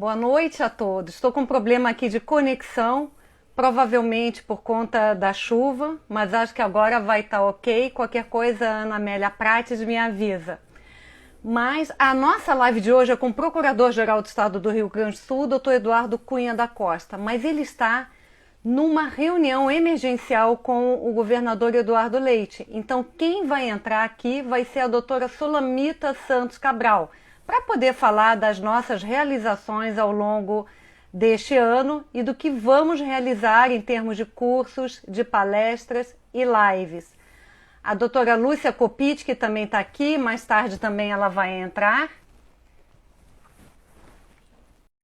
Boa noite a todos. Estou com um problema aqui de conexão, provavelmente por conta da chuva, mas acho que agora vai estar ok. Qualquer coisa, a Ana Amélia Prates me avisa. Mas a nossa live de hoje é com o Procurador-Geral do Estado do Rio Grande do Sul, doutor Eduardo Cunha da Costa, mas ele está numa reunião emergencial com o governador Eduardo Leite. Então, quem vai entrar aqui vai ser a doutora Sulamita Santos Cabral, para poder falar das nossas realizações ao longo deste ano e do que vamos realizar em termos de cursos, de palestras e lives. A doutora Lúcia Copit, que também está aqui, mais tarde também ela vai entrar.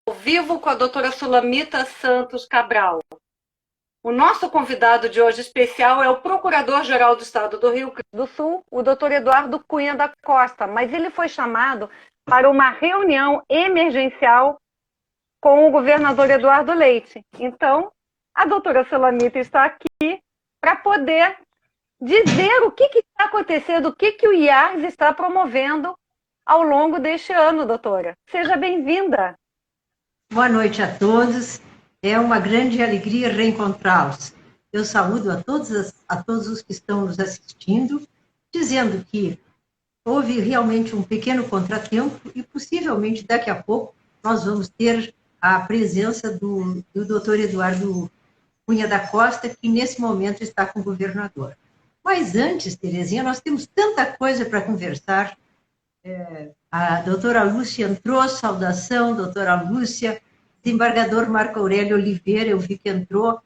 Ao vivo com a doutora Sulamita Santos Cabral. O nosso convidado de hoje especial é o Procurador-Geral do Estado do Rio Grande do Sul, o doutor Eduardo Cunha da Costa, mas ele foi chamado para uma reunião emergencial com o governador Eduardo Leite. Então, a doutora Sulamita está aqui para poder dizer o que está acontecendo, o que o IARGS está promovendo ao longo deste ano, doutora. Seja bem-vinda. Boa noite a todos. É uma grande alegria reencontrá-los. Eu saúdo a todos os que estão nos assistindo, dizendo que houve realmente um pequeno contratempo e possivelmente daqui a pouco nós vamos ter a presença do doutor Eduardo Cunha da Costa, que nesse momento está com o governador. Mas antes, Terezinha, nós temos tanta coisa para conversar. A doutora Lúcia entrou, saudação, doutora Lúcia. Desembargador Marco Aurélio Oliveira, eu vi que entrou.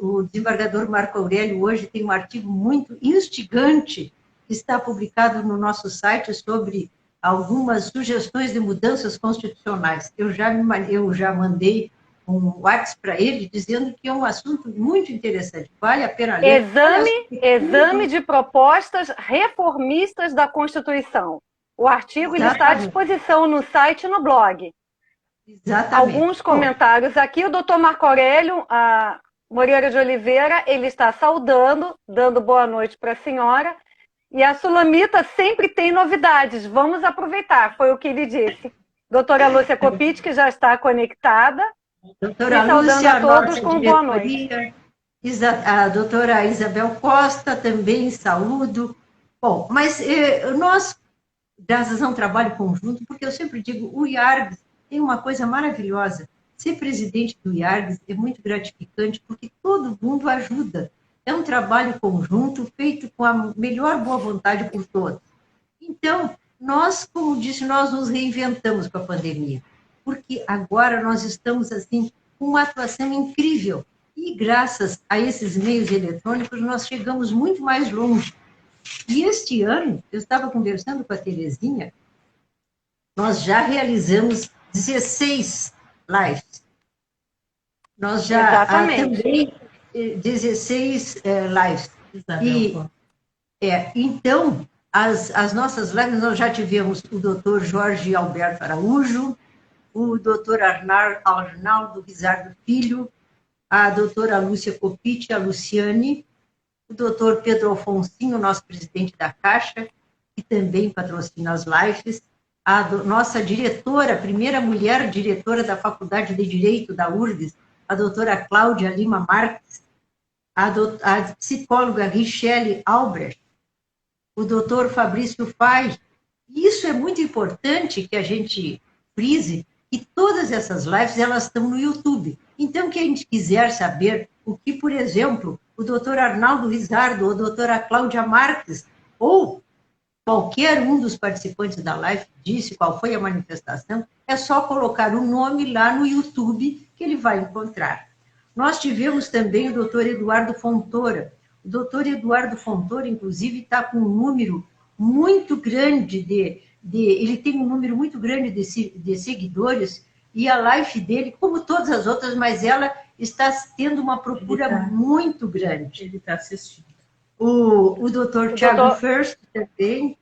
O desembargador Marco Aurélio hoje tem um artigo muito instigante que está publicado no nosso site sobre algumas sugestões de mudanças constitucionais. Eu já mandei um WhatsApp para ele dizendo que é um assunto muito interessante, vale a pena ler. Exame de propostas reformistas da Constituição. O artigo ele está à disposição no site e no blog. Exatamente. Alguns comentários aqui. O doutor Marco Aurélio Moreira de Oliveira, ele está saudando, dando boa noite para a senhora. E a Sulamita sempre tem novidades. Vamos aproveitar, foi o que ele disse. Doutora Lúcia Copit, que já está conectada. Doutora Lúcia, a todos com boa noite. A doutora Isabel Costa também, saúdo. Bom, mas nós, graças a um trabalho conjunto, porque eu sempre digo, o IARGS tem uma coisa maravilhosa. Ser presidente do IARGS é muito gratificante, porque todo mundo ajuda. É um trabalho conjunto, feito com a melhor boa vontade por todos. Então, nós, como disse, nós nos reinventamos com a pandemia, porque agora nós estamos, assim, com uma atuação incrível. E graças a esses meios eletrônicos, nós chegamos muito mais longe. E este ano, eu estava conversando com a Terezinha, nós já realizamos 16 lives. Nós já também 16 lives. Então, as nossas lives, nós já tivemos o doutor Jorge Alberto Araújo, o doutor Arnaldo Guizardo Filho, a doutora Lúcia Copit, a Luciane, o doutor Pedro Alfonsinho, nosso presidente da Caixa, que também patrocina as lives, a nossa diretora, a primeira mulher diretora da Faculdade de Direito da URGS, a doutora Cláudia Lima Marques, a psicóloga Richelle Albrecht, o doutor Fabrício Fay. Isso é muito importante que a gente frise, que todas essas lives elas estão no YouTube. Então, quem quiser saber o que, por exemplo, o doutor Arnaldo Rizardo ou a doutora Cláudia Marques, ou qualquer um dos participantes da live disse qual foi a manifestação, é só colocar o nome lá no YouTube que ele vai encontrar. Nós tivemos também o doutor Eduardo Fontoura. O doutor Eduardo Fontoura, inclusive, está com um número muito grande ele tem um número muito grande de seguidores, e a live dele, como todas as outras, mas ela está tendo uma procura muito grande. Ele está assistindo. O doutor Thiago First também.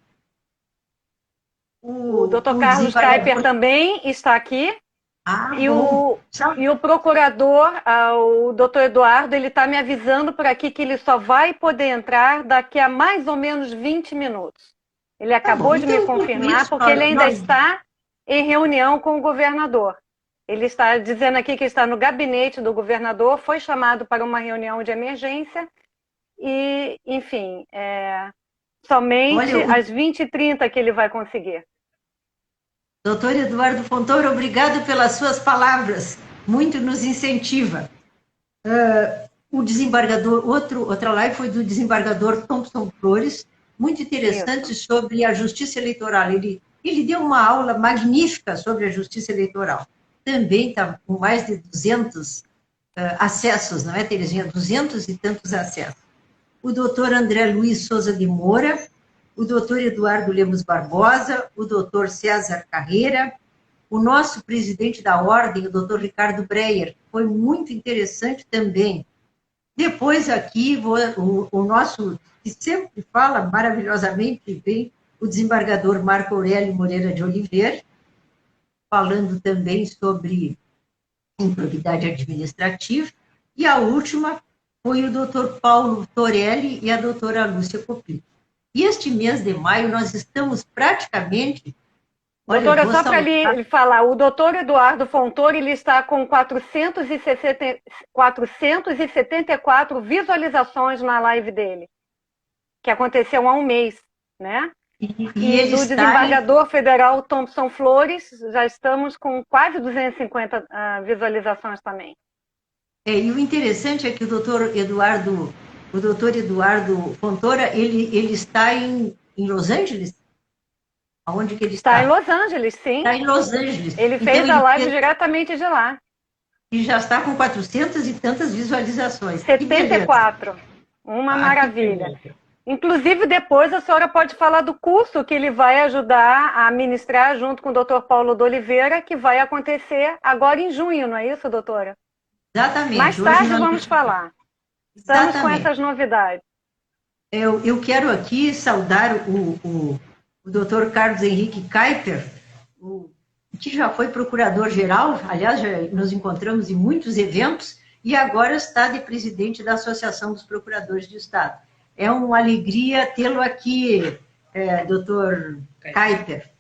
O doutor Carlos Kuiper também está aqui. E o procurador, o doutor Eduardo, ele está me avisando por aqui que ele só vai poder entrar daqui a mais ou menos 20 minutos. Ele acabou de me confirmar, porque ele ainda está em reunião com o governador. Ele está dizendo aqui que está no gabinete do governador, foi chamado para uma reunião de emergência e, enfim, somente Olha, às 20h30 que ele vai conseguir. doutor Eduardo Fontoura, obrigado pelas suas palavras, muito nos incentiva. O desembargador, outra live foi do desembargador Thompson Flores, muito interessante Isso. sobre a justiça eleitoral. Ele deu uma aula magnífica sobre a justiça eleitoral. Também está com mais de 200 acessos, não é, Terezinha? 200 e tantos acessos. O doutor André Luiz Souza de Moura, o doutor Eduardo Lemos Barbosa, o doutor César Carreira, o nosso presidente da ordem, o doutor Ricardo Breyer, foi muito interessante também. Depois aqui, o nosso, que sempre fala maravilhosamente bem, o desembargador Marco Aurélio Moreira de Oliveira, falando também sobre improbidade administrativa, e a última foi o doutor Paulo Torelli e a doutora Lúcia Coppi. E este mês de maio nós estamos praticamente... Doutora, só para lhe falar, o doutor Eduardo Fontoura, ele está com 474 visualizações na live dele, que aconteceu há um mês, né? E do desembargador federal Thompson Flores, já estamos com quase 250 visualizações também. E o interessante é que o doutor Eduardo Fontoura, ele está em Los Angeles? Aonde que ele está? Está em Los Angeles, sim. Está em Los Angeles. Ele fez a live diretamente de lá. E já está com 400 e tantas visualizações. 74. Uma maravilha. Inclusive, depois a senhora pode falar do curso que ele vai ajudar a ministrar junto com o doutor Paulo de Oliveira, que vai acontecer agora em junho, não é isso, doutora? Exatamente. Mais tarde vamos falar. Estamos com essas novidades. Eu quero aqui saudar o doutor Carlos Henrique Kuiper, que já foi procurador-geral, aliás, já nos encontramos em muitos eventos, e agora está de presidente da Associação dos Procuradores de Estado. É uma alegria tê-lo aqui, doutor Kuiper.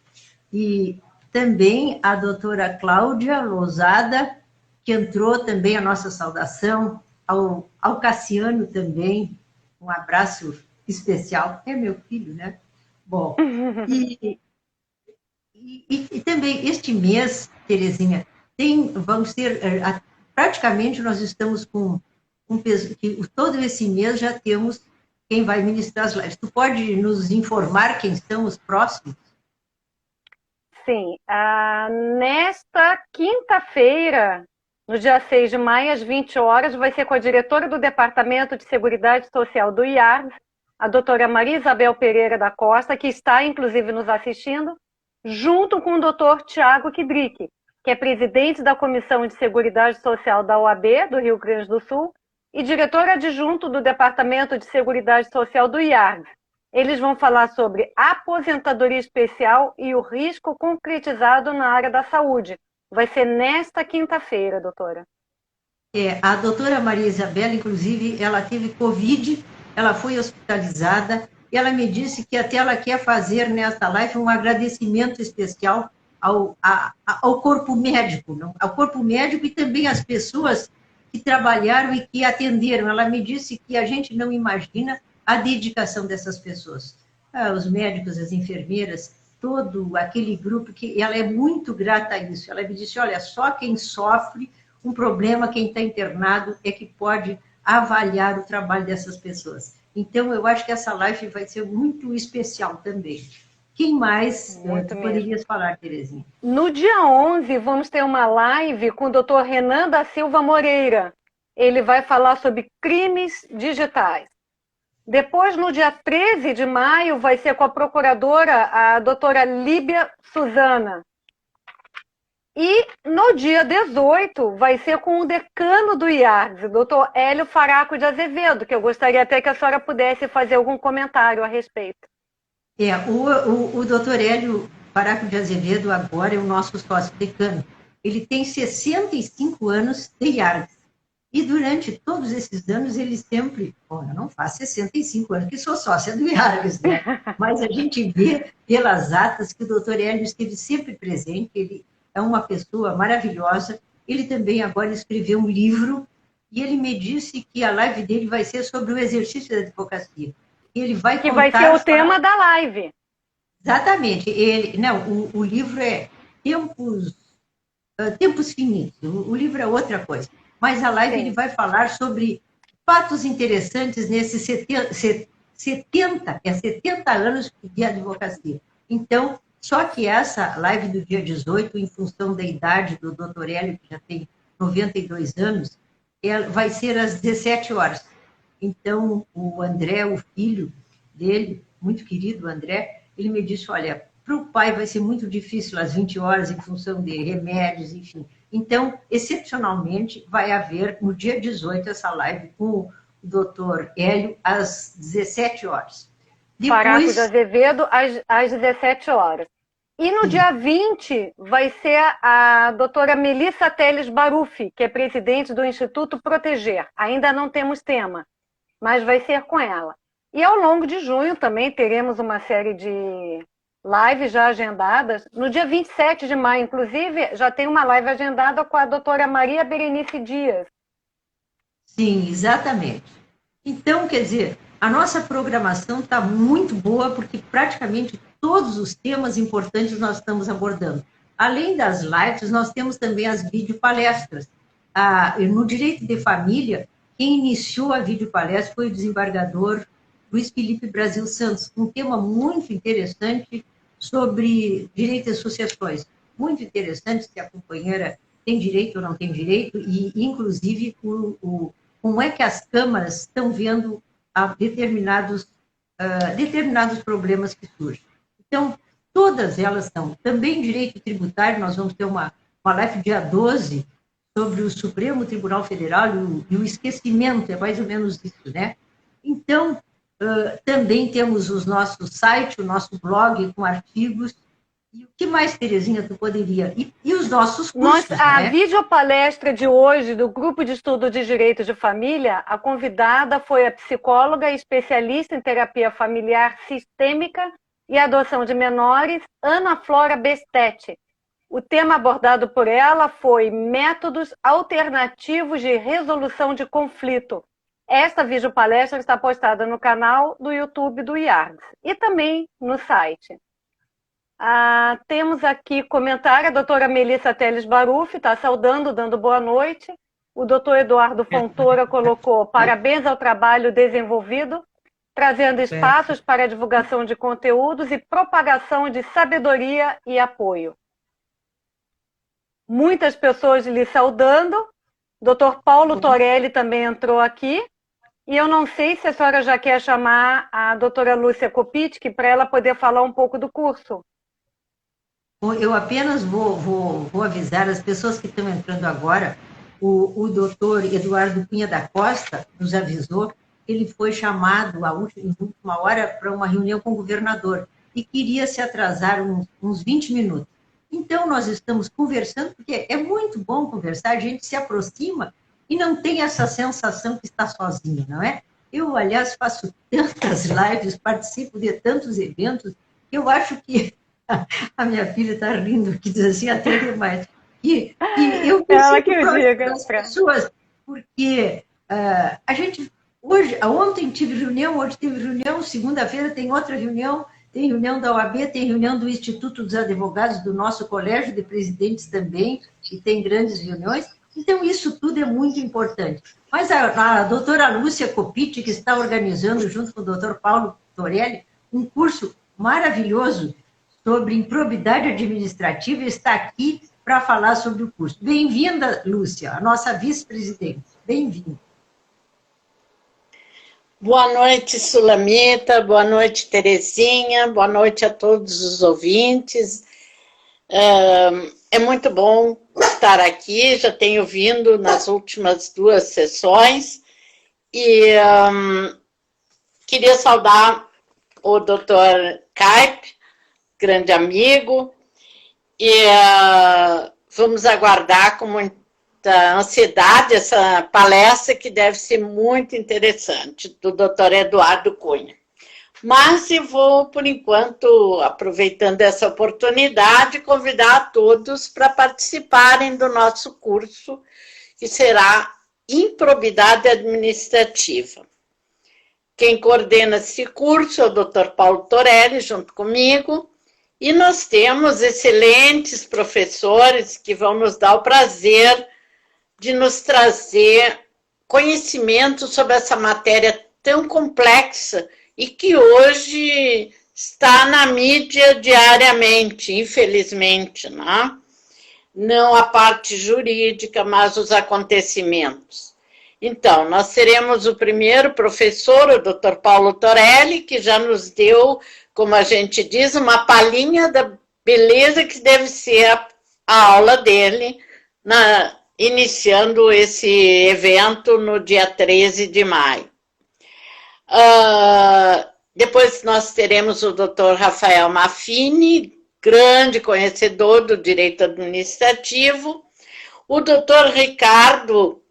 E também a doutora Cláudia Lousada, que entrou também a nossa saudação, ao Cassiano também, um abraço especial. É meu filho, né? Bom, e também este mês, Terezinha, vamos ter, praticamente nós estamos com todo esse mês já temos quem vai ministrar as lives. Tu pode nos informar quem são os próximos? Sim, nesta quinta-feira, no dia 6 de maio, às 20 horas, vai ser com a diretora do Departamento de Seguridade Social do IARS, a doutora Maria Isabel Pereira da Costa, que está, inclusive, nos assistindo, junto com o doutor Tiago Kidrick, que é presidente da Comissão de Seguridade Social da OAB, do Rio Grande do Sul, e diretor adjunto do Departamento de Seguridade Social do IARS. Eles vão falar sobre aposentadoria especial e o risco concretizado na área da saúde. Vai ser nesta quinta-feira, doutora. A doutora Maria Isabel, inclusive, ela teve Covid, ela foi hospitalizada, e ela me disse que até ela quer fazer nesta live um agradecimento especial ao corpo médico, não? Ao corpo médico e também às pessoas que trabalharam e que atenderam. Ela me disse que a gente não imagina a dedicação dessas pessoas. Os médicos, as enfermeiras, todo aquele grupo, que ela é muito grata a isso. Ela me disse, olha, só quem sofre um problema, quem está internado, é que pode avaliar o trabalho dessas pessoas. Então, eu acho que essa live vai ser muito especial também. Quem mais tu poderias falar, Terezinha? No dia 11, vamos ter uma live com o doutor Renan da Silva Moreira. Ele vai falar sobre crimes digitais. Depois, no dia 13 de maio, vai ser com a procuradora, a doutora Líbia Suzana. E no dia 18, vai ser com o decano do IARS, o doutor Hélio Faraco de Azevedo, que eu gostaria até que a senhora pudesse fazer algum comentário a respeito. O doutor Hélio Faraco de Azevedo agora é o nosso sócio decano. Ele tem 65 anos de IARS. E durante todos esses anos, ele sempre... Bom, eu não faço 65 anos, que sou sócia do IARGS, né? Mas a gente vê pelas atas que o doutor Hélio esteve sempre presente, é uma pessoa maravilhosa. Ele também agora escreveu um livro e ele me disse que a live dele vai ser sobre o exercício da advocacia. Ele vai que vai ser o tema da live. Exatamente. O livro é Tempos Finitos. O livro é outra coisa. Mas a live ele vai falar sobre fatos interessantes nesses 70 anos de advocacia. Então, só que essa live do dia 18, em função da idade do Dr. Hélio, que já tem 92 anos, vai ser às 17 horas. Então, o André, o filho dele, muito querido André, ele me disse, olha, para o pai vai ser muito difícil às 20 horas, em função de remédios, enfim. Então, excepcionalmente, vai haver, no dia 18, essa live com o doutor Hélio, às 17 horas. Faraco de Azevedo, às 17 horas. E no dia 20 vai ser a doutora Melissa Teles Baruffi, que é presidente do Instituto Proteger. Ainda não temos tema, mas vai ser com ela. E ao longo de junho também teremos uma série de lives já agendadas. No dia 27 de maio, inclusive, já tem uma live agendada com a doutora Maria Berenice Dias. Sim, exatamente. Então, quer dizer, a nossa programação está muito boa, porque praticamente todos os temas importantes nós estamos abordando. Além das lives, nós temos também as videopalestras. No Direito de Família, quem iniciou a videopalestra foi o desembargador Luiz Felipe Brasil Santos, um tema muito interessante sobre direito de associações. Muito interessante, se a companheira tem direito ou não tem direito, e, inclusive, como é que as câmaras estão vendo determinados problemas que surgem. Então, todas elas estão. Também direito tributário, nós vamos ter uma live dia 12 sobre o Supremo Tribunal Federal e o esquecimento, é mais ou menos isso, né? Então, também temos o nosso site, o nosso blog com artigos. E o que mais, Terezinha, tu poderia? E os nossos cursos, A videopalestra de hoje do Grupo de Estudo de Direito de Família, a convidada foi a psicóloga e especialista em terapia familiar sistêmica e adoção de menores, Ana Flora Bestetti. O tema abordado por ela foi métodos alternativos de resolução de conflito. Esta videopalestra está postada no canal do YouTube do IARDS e também no site. Temos aqui comentário, a doutora Melissa Teles Baruffi está saudando, dando boa noite. O doutor Eduardo Fontoura colocou parabéns ao trabalho desenvolvido, trazendo espaços para a divulgação de conteúdos e propagação de sabedoria e apoio. Muitas pessoas lhe saudando. Doutor Paulo Torelli também entrou aqui. E eu não sei se a senhora já quer chamar a doutora Lúcia Kopitsch para ela poder falar um pouco do curso. Eu apenas vou avisar as pessoas que estão entrando agora. O doutor Eduardo Cunha da Costa nos avisou que ele foi chamado em última hora para uma reunião com o governador e queria se atrasar uns 20 minutos. Então, nós estamos conversando, porque é muito bom conversar, a gente se aproxima e não tem essa sensação que está sozinho, não é? Eu, aliás, faço tantas lives, participo de tantos eventos, que eu acho que a minha filha está rindo aqui, diz assim, até demais. E eu preciso das pessoas, porque a gente, ontem tive reunião, hoje teve reunião, segunda-feira tem outra reunião, tem reunião da OAB, tem reunião do Instituto dos Advogados, do nosso colégio de presidentes também, e tem grandes reuniões. Então, isso tudo é muito importante. Mas a doutora Lúcia Kopitsch, que está organizando, junto com o doutor Paulo Torelli, um curso maravilhoso sobre improbidade administrativa, está aqui para falar sobre o curso. Bem-vinda, Lúcia, a nossa vice-presidente. Bem-vinda. Boa noite, Sulamita, boa noite, Terezinha, boa noite a todos os ouvintes. É muito bom estar aqui, já tenho vindo nas últimas 2 sessões e queria saudar o doutor Caip, grande amigo, e vamos aguardar com muita ansiedade essa palestra que deve ser muito interessante, do doutor Eduardo Cunha. Mas eu vou, por enquanto, aproveitando essa oportunidade, convidar a todos para participarem do nosso curso, que será Improbidade Administrativa. Quem coordena esse curso é o Dr. Paulo Torelli, junto comigo, e nós temos excelentes professores que vão nos dar o prazer de nos trazer conhecimento sobre essa matéria tão complexa e que hoje está na mídia diariamente, infelizmente, né? Não a parte jurídica, mas os acontecimentos. Então, nós teremos o primeiro professor, o Dr. Paulo Torelli, que já nos deu, como a gente diz, uma palhinha da beleza que deve ser a aula dele, iniciando esse evento no dia 13 de maio. Depois nós teremos o Dr. Rafael Maffini, grande conhecedor do direito administrativo, o Dr. Ricardo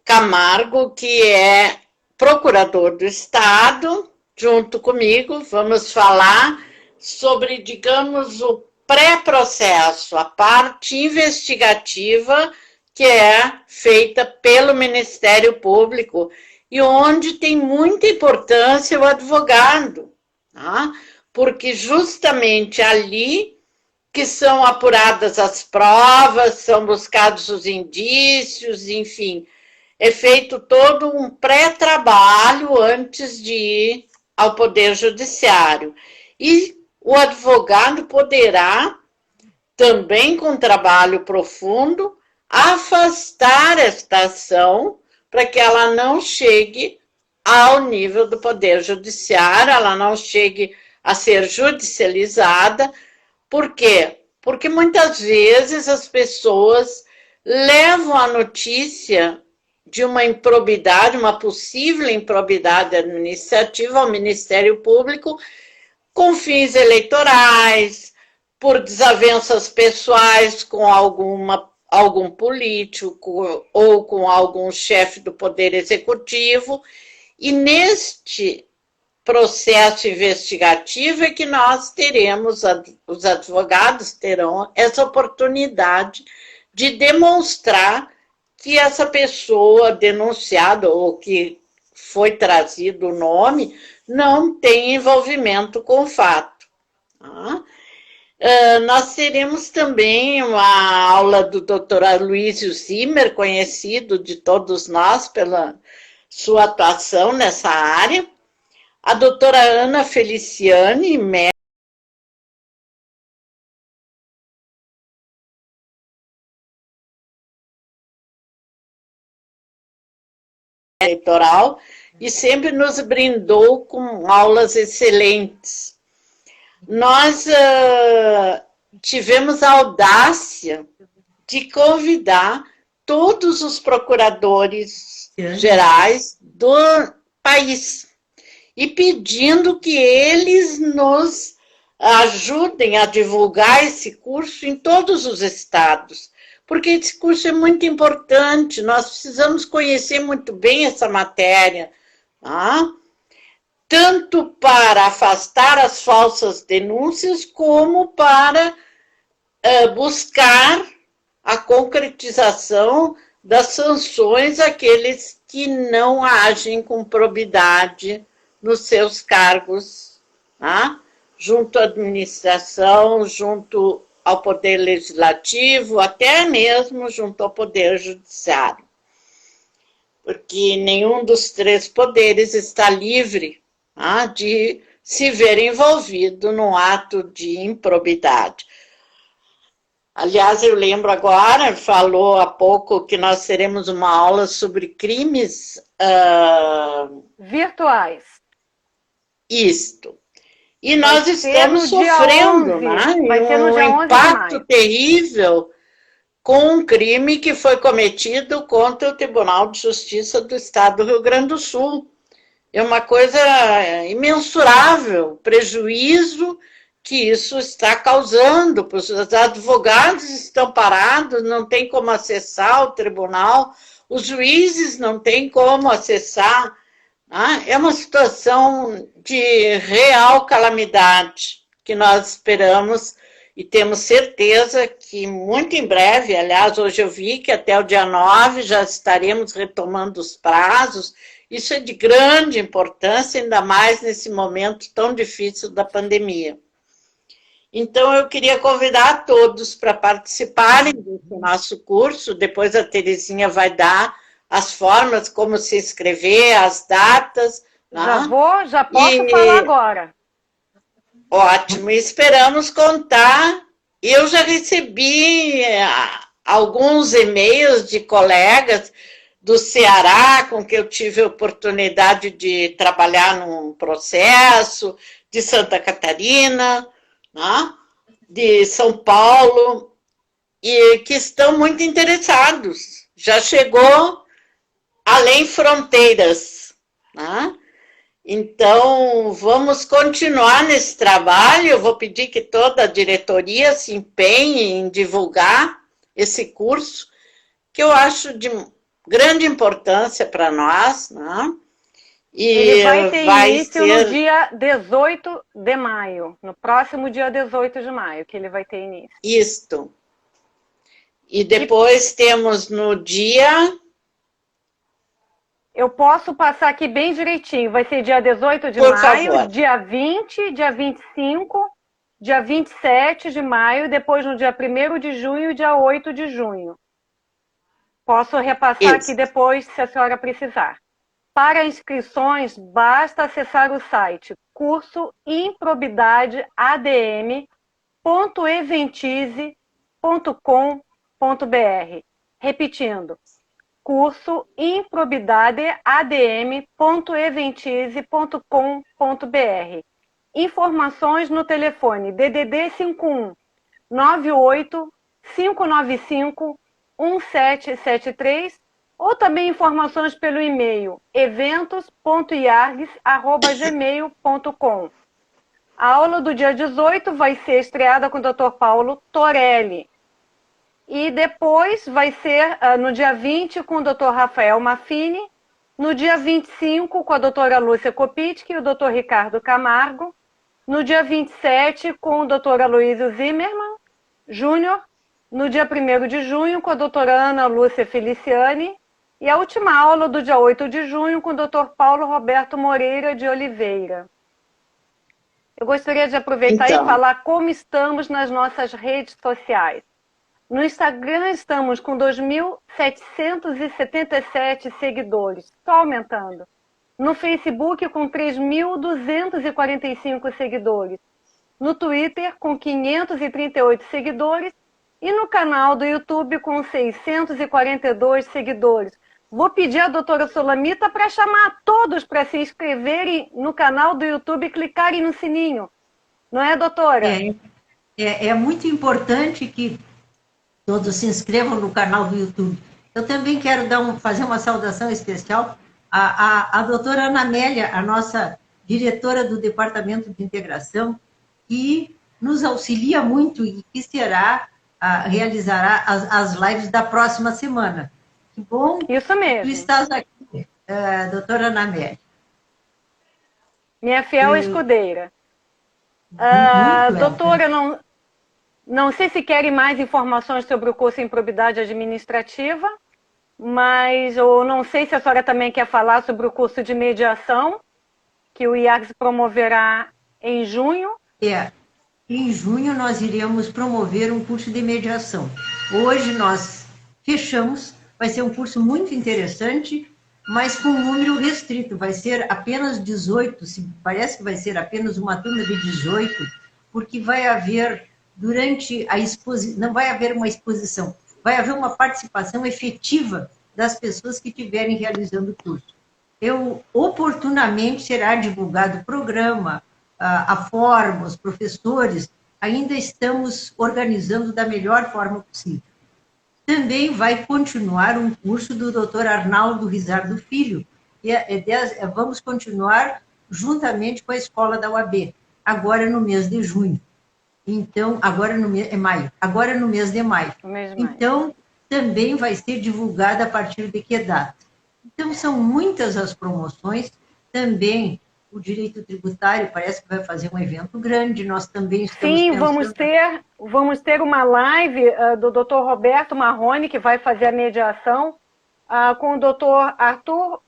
Camargo, que é procurador do Estado, junto comigo, vamos falar sobre, digamos, o pré-processo, a parte investigativa que é feita pelo Ministério Público e onde tem muita importância o advogado, tá? Porque justamente ali que são apuradas as provas, são buscados os indícios, enfim, é feito todo um pré-trabalho antes de ir ao Poder Judiciário. E o advogado poderá, também com trabalho profundo, afastar esta ação para que ela não chegue ao nível do Poder Judiciário, ela não chegue a ser judicializada. Por quê? Porque muitas vezes as pessoas levam a notícia de uma improbidade, uma possível improbidade administrativa ao Ministério Público com fins eleitorais, por desavenças pessoais com algum político ou com algum chefe do Poder Executivo, e neste processo investigativo é que nós teremos, os advogados terão essa oportunidade de demonstrar que essa pessoa denunciada ou que foi trazido o nome não tem envolvimento com o fato. Tá? Nós teremos também uma aula do Dr. Aloysio Zimmer, conhecido de todos nós pela sua atuação nessa área, a doutora Ana Feliciani, médica eleitoral, e sempre nos brindou com aulas excelentes. Nós tivemos a audácia de convidar todos os procuradores gerais do país e pedindo que eles nos ajudem a divulgar esse curso em todos os estados, porque esse curso é muito importante, nós precisamos conhecer muito bem essa matéria, tá? Tanto para afastar as falsas denúncias, como para buscar a concretização das sanções àqueles que não agem com probidade nos seus cargos, tá? Junto à administração, junto ao Poder Legislativo, até mesmo junto ao Poder Judiciário. Porque nenhum dos três poderes está livre, tá, de se ver envolvido num ato de improbidade. Aliás, eu lembro agora, falou há pouco que nós teremos uma aula sobre crimes virtuais. Isto. E nós estamos sofrendo, né, um impacto terrível com um crime que foi cometido contra o Tribunal de Justiça do Estado do Rio Grande do Sul. É uma coisa imensurável, prejuízo que isso está causando, porque os advogados estão parados, não tem como acessar o tribunal, os juízes não têm como acessar, É uma situação de real calamidade que nós esperamos e temos certeza que muito em breve, aliás, hoje eu vi que até o dia 9 já estaremos retomando os prazos. Isso é de grande importância, ainda mais nesse momento tão difícil da pandemia. Então, eu queria convidar a todos para participarem do nosso curso. Depois a Terezinha vai dar as formas, como se inscrever, as datas. Já posso falar agora. Ótimo, esperamos contar. Eu já recebi alguns e-mails de colegas do Ceará, com que eu tive a oportunidade de trabalhar num processo, de Santa Catarina, de São Paulo, e que estão muito interessados. Já chegou além fronteiras. Então, vamos continuar nesse trabalho. Eu vou pedir que toda a diretoria se empenhe em divulgar esse curso, que eu acho de grande importância para nós. E ele vai ter início no dia 18 de maio, no próximo dia 18 de maio, que ele vai ter início. Isto. E depois temos no dia... Eu posso passar aqui bem direitinho. Vai ser dia 18 de Por maio, favor. dia 20, dia 25, dia 27 de maio, depois no dia 1º de junho e dia 8 de junho. Posso repassar aqui depois, se a senhora precisar. Para inscrições, basta acessar o site cursoimprobidadeadm.eventize.com.br. Repetindo, cursoimprobidadeadm.eventize.com.br. Informações no telefone DDD 51 98 595 1773 ou também informações pelo e-mail eventos.iargues@gmail.com. A aula do dia 18 vai ser estreada com o Dr. Paulo Torelli. E depois vai ser no dia 20 com o Dr. Rafael Maffini, no dia 25 com a doutora Lúcia Kopitsch e o Dr. Ricardo Camargo, no dia 27 com o Dr. Aloysio Zimmermann Júnior, no dia 1º de junho com a doutora Ana Lúcia Feliciani e a última aula do dia 8 de junho com o Dr. Paulo Roberto Moreira de Oliveira. Eu gostaria de aproveitar e falar como estamos nas nossas redes sociais. No Instagram estamos com 2.777 seguidores, só aumentando. No Facebook com 3.245 seguidores. No Twitter com 538 seguidores. E no canal do YouTube com 642 seguidores. Vou pedir à doutora Sulamita para chamar todos para se inscreverem no canal do YouTube e clicarem no sininho. Não é, doutora? É muito importante que todos se inscrevam no canal do YouTube. Eu também quero fazer uma saudação especial à doutora Ana Amélia, a nossa diretora do Departamento de Integração, que nos auxilia muito e que realizará as lives da próxima semana. Que bom. Isso mesmo. Que tu estás aqui, doutora Ana Amélia. Minha fiel escudeira. Doutora, não sei se querem mais informações sobre o curso em Improbidade Administrativa, mas eu não sei se a senhora também quer falar sobre o curso de mediação, que o IARGS promoverá em junho. Em junho nós iremos promover um curso de mediação. Hoje nós fechamos, vai ser um curso muito interessante, mas com um número restrito, vai ser apenas 18, parece que vai ser apenas uma turma de 18, porque vai haver, durante a exposição, não vai haver uma exposição, vai haver uma participação efetiva das pessoas que estiverem realizando o curso. Oportunamente será divulgado o programa, a forma, os professores, ainda estamos organizando da melhor forma possível. Também vai continuar um curso do Dr. Arnaldo Rizardo Filho, e vamos continuar juntamente com a escola da UAB, agora no mês de junho. Então, maio. Agora no mês de maio. Então, também vai ser divulgada a partir de que data? Então, são muitas as promoções também o direito tributário parece que vai fazer um evento grande, nós também estamos Sim, pensando... vamos ter uma live do Dr. Roberto Marrone, que vai fazer a mediação, com o Dr. Arthur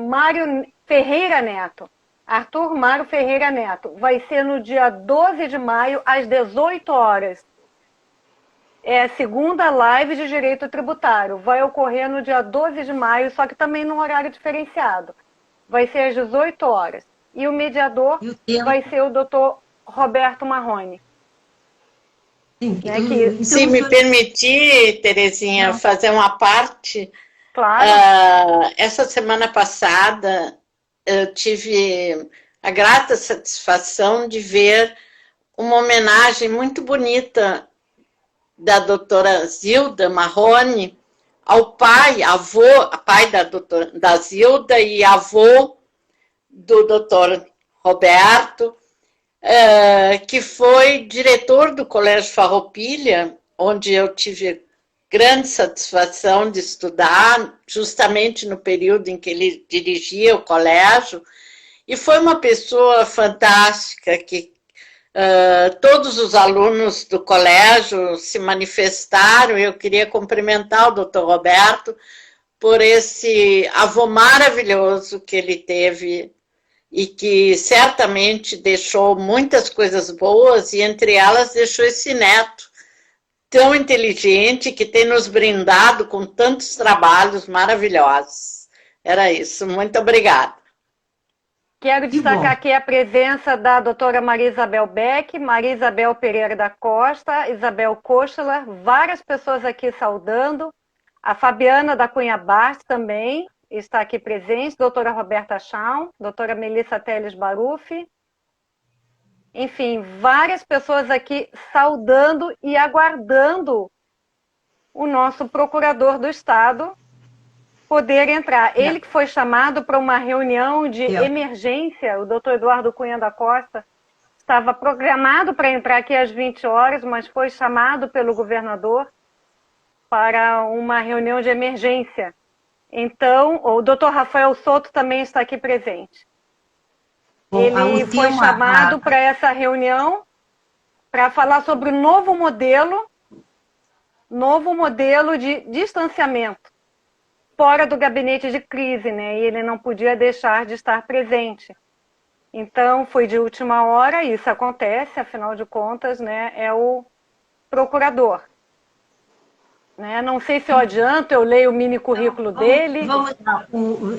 Mário Ferreira Neto. Arthur Mário Ferreira Neto. Vai ser no dia 12 de maio, às 18 horas. É a segunda live de direito tributário. Vai ocorrer no dia 12 de maio, só que também num horário diferenciado. Vai ser às 18 horas. E o mediador vai ser o Dr. Roberto Marrone. Sim, então, se me permitir, Terezinha, fazer uma parte. Claro. Essa semana passada, eu tive a grata satisfação de ver uma homenagem muito bonita da doutora Zilda Marrone ao pai da Zilda e avô do doutor Roberto, que foi diretor do Colégio Farroupilha, onde eu tive grande satisfação de estudar, justamente no período em que ele dirigia o colégio, e foi uma pessoa fantástica que todos os alunos do colégio se manifestaram. Eu queria cumprimentar o doutor Roberto por esse avô maravilhoso que ele teve e que certamente deixou muitas coisas boas, e entre elas deixou esse neto tão inteligente que tem nos brindado com tantos trabalhos maravilhosos. Era isso. Muito obrigada. Quero destacar aqui a presença da doutora Maria Isabel Beck, Maria Isabel Pereira da Costa, Isabel Kochler, várias pessoas aqui saudando. A Fabiana da Cunha Bart também está aqui presente, doutora Roberta Schaum, doutora Melissa Teles Baruffi. Enfim, várias pessoas aqui saudando e aguardando o nosso procurador do Estado poder entrar. Ele que foi chamado para uma reunião de emergência, o doutor Eduardo Cunha da Costa, estava programado para entrar aqui às 20 horas, mas foi chamado pelo governador para uma reunião de emergência. Então, o doutor Rafael Souto também está aqui presente. Ele foi chamado para essa reunião para falar sobre o novo modelo de distanciamento fora do gabinete de crise, né? E ele não podia deixar de estar presente. Então, foi de última hora, isso acontece, afinal de contas, né? É o procurador. Né? Não sei se eu adianto, eu leio o mini currículo dele.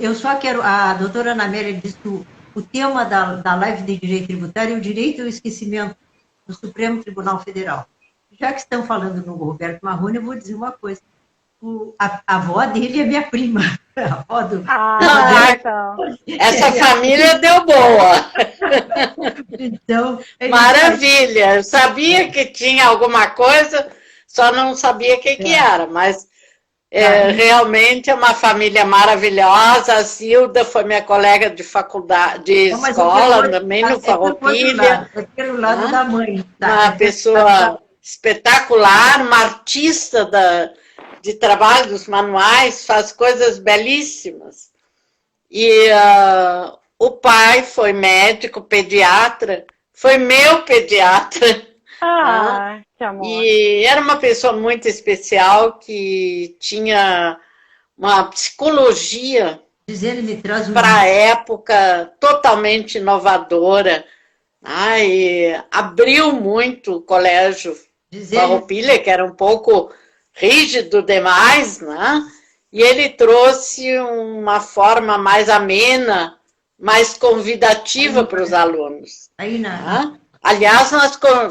Eu só quero... A doutora Ana Amélia disse que o tema da live de direito tributário é o direito ao esquecimento do Supremo Tribunal Federal. Já que estão falando no Roberto Marrone, eu vou dizer uma coisa. A avó dele é minha prima. A avó do... então. Essa família deu boa. Então, maravilha. Eu sabia que tinha alguma coisa, só não sabia o que era, mas realmente é uma família maravilhosa. A Zilda foi minha colega de faculdade, de escola, também no Farroupilha. Pelo lado da mãe. Uma pessoa espetacular, uma artista de trabalho dos manuais, faz coisas belíssimas. E o pai foi médico, pediatra, foi meu pediatra. Que amor. E era uma pessoa muito especial que tinha uma psicologia para a época totalmente inovadora. E abriu muito o colégio Farroupilha, que era um pouco rígido demais, né? E ele trouxe uma forma mais amena, mais convidativa para os alunos. Aliás,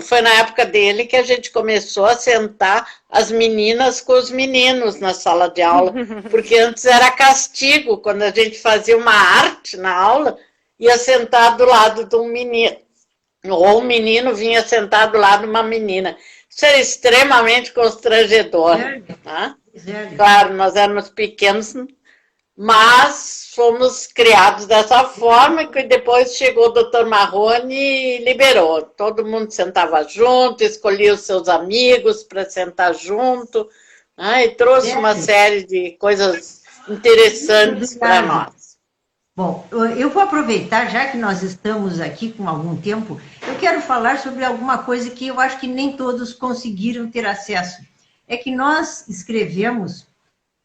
foi na época dele que a gente começou a sentar as meninas com os meninos na sala de aula, porque antes era castigo, quando a gente fazia uma arte na aula, ia sentar do lado de um menino, ou um menino vinha sentar do lado de uma menina. Isso era extremamente constrangedor. Claro, nós éramos pequenos, mas fomos criados dessa forma, que depois chegou o doutor Marrone e liberou. Todo mundo sentava junto, escolhia os seus amigos para sentar junto, e trouxe uma série de coisas interessantes para nós. Bom, eu vou aproveitar, já que nós estamos aqui com algum tempo, eu quero falar sobre alguma coisa que eu acho que nem todos conseguiram ter acesso. É que nós escrevemos,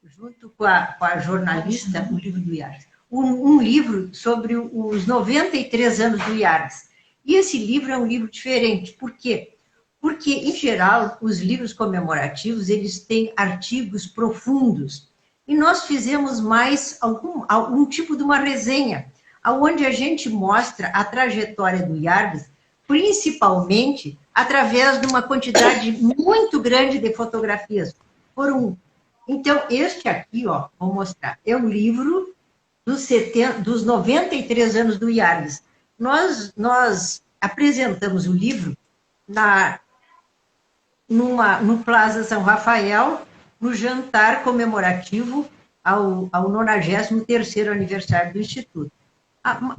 junto com a jornalista, o livro do IARGS, um livro sobre os 93 anos do IARGS. E esse livro é um livro diferente. Por quê? Porque, em geral, os livros comemorativos, eles têm artigos profundos. E nós fizemos mais algum tipo de uma resenha, onde a gente mostra a trajetória do IARGS, principalmente através de uma quantidade muito grande de fotografias. Então, este aqui, ó, vou mostrar, é o livro dos 93 anos do IARGS. Nós apresentamos o livro no Plaza São Rafael, no jantar comemorativo ao 93º aniversário do Instituto.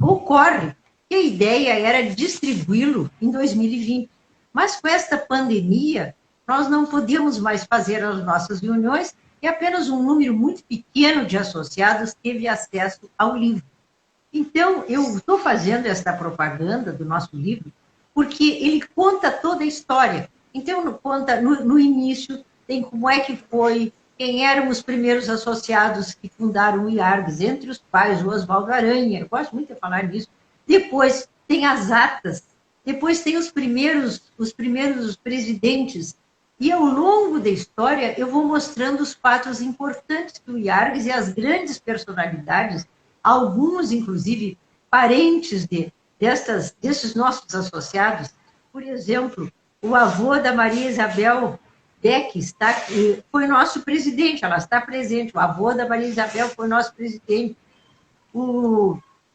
Ocorre que a ideia era distribuí-lo em 2020, mas com esta pandemia, nós não podíamos mais fazer as nossas reuniões e apenas um número muito pequeno de associados teve acesso ao livro. Então, eu estou fazendo esta propaganda do nosso livro porque ele conta toda a história. Então, conta no início, tem como é que foi, quem eram os primeiros associados que fundaram o IARGS, entre os pais, o Oswaldo Aranha, eu gosto muito de falar nisso. Depois tem as atas, depois tem os primeiros presidentes. E ao longo da história, eu vou mostrando os fatos importantes do IARGS e as grandes personalidades, alguns, inclusive, parentes desses nossos associados. Por exemplo, o avô da Maria Isabel Beck foi nosso presidente, ela está presente. O avô da Maria Isabel foi nosso presidente.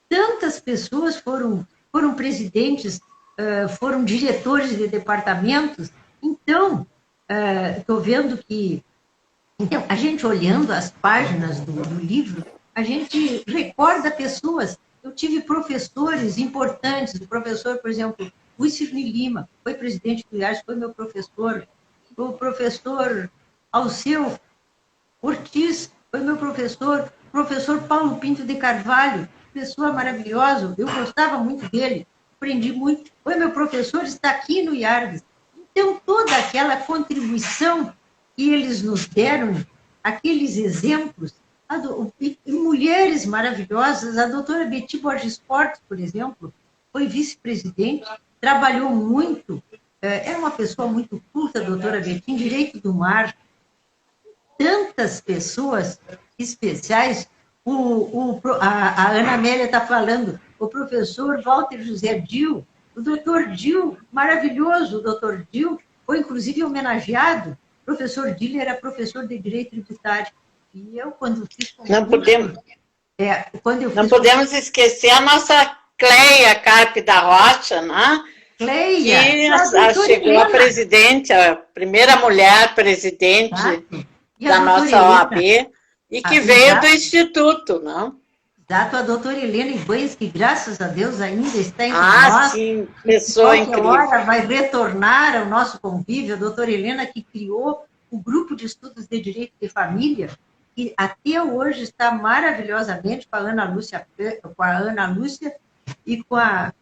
Tantas pessoas foram presidentes, foram diretores de departamentos. Então, estou vendo que... Então, a gente olhando as páginas do livro, a gente recorda pessoas. Eu tive professores importantes, o professor, por exemplo, Rui Cirne Lima, foi presidente do IARGS, foi meu professor. O professor Alceu Ortiz foi meu professor. O professor Paulo Pinto de Carvalho, pessoa maravilhosa, eu gostava muito dele, aprendi muito. Foi meu professor, está aqui no IARGS. Então, toda aquela contribuição que eles nos deram, aqueles exemplos, e mulheres maravilhosas, a doutora Betty Borges Fortes, por exemplo, foi vice-presidente, trabalhou muito, era uma pessoa muito culta, a doutora Betty, em Direito do Mar. Tantas pessoas especiais, a Ana Amélia está falando, o professor Walter José Dil, o doutor Dil, maravilhoso, o doutor Dil, foi inclusive homenageado. O professor Dil era professor de Direito Tributário. E eu, quando fiz... Não podemos esquecer a nossa Cleia Carpe da Rocha, né? Cleia! Que chegou a presidente, a primeira mulher presidente da nossa OAB, e que veio do Instituto, não? Exato, a doutora Helena Ibanez, que graças a Deus ainda está entre nós. Sim, pessoa incrível. Hora vai retornar ao nosso convívio, a doutora Helena, que criou o grupo de estudos de direito de família, que até hoje está maravilhosamente com a Ana Lúcia e com a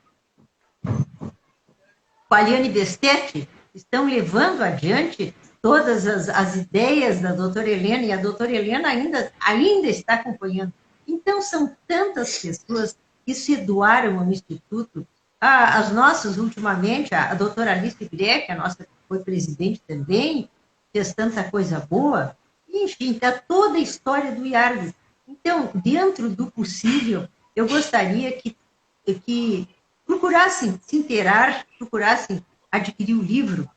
Aliane Bestetti, estão levando adiante todas as ideias da doutora Helena, e a doutora Helena ainda está acompanhando. Então, são tantas pessoas que se doaram ao Instituto. As nossas, ultimamente, a doutora Alice Greck, a nossa foi presidente também, fez tanta coisa boa. Enfim, está toda a história do IARGS. Então, dentro do possível, eu gostaria que procurassem se inteirar, procurassem adquirir o livro,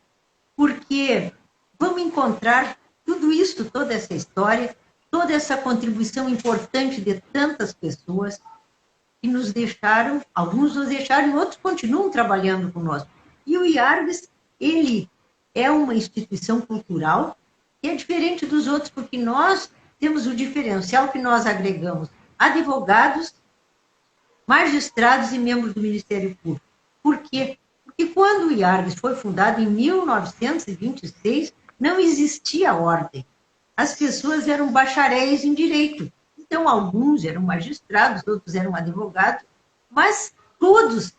porque vamos encontrar tudo isso, toda essa história, toda essa contribuição importante de tantas pessoas que nos deixaram, alguns nos deixaram, outros continuam trabalhando conosco. E o IARGS, ele é uma instituição cultural que é diferente dos outros, porque nós temos o diferencial que nós agregamos advogados, magistrados e membros do Ministério Público. Por quê? Porque quando o IARGS foi fundado em 1926, não existia ordem. As pessoas eram bacharéis em direito. Então, alguns eram magistrados, outros eram advogados, mas todos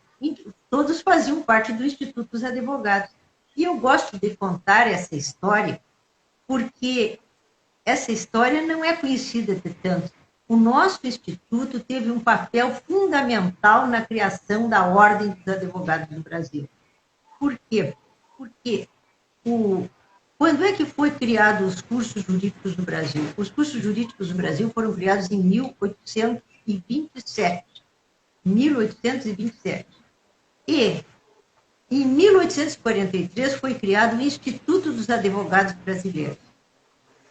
faziam parte do Instituto dos Advogados. E eu gosto de contar essa história, porque essa história não é conhecida de tanto. O nosso instituto teve um papel fundamental na criação da Ordem dos Advogados do Brasil. Por quê? Porque quando é que foi criados os cursos jurídicos no Brasil? Os cursos jurídicos no Brasil foram criados em 1827. 1827. E, em 1843, foi criado o Instituto dos Advogados Brasileiros.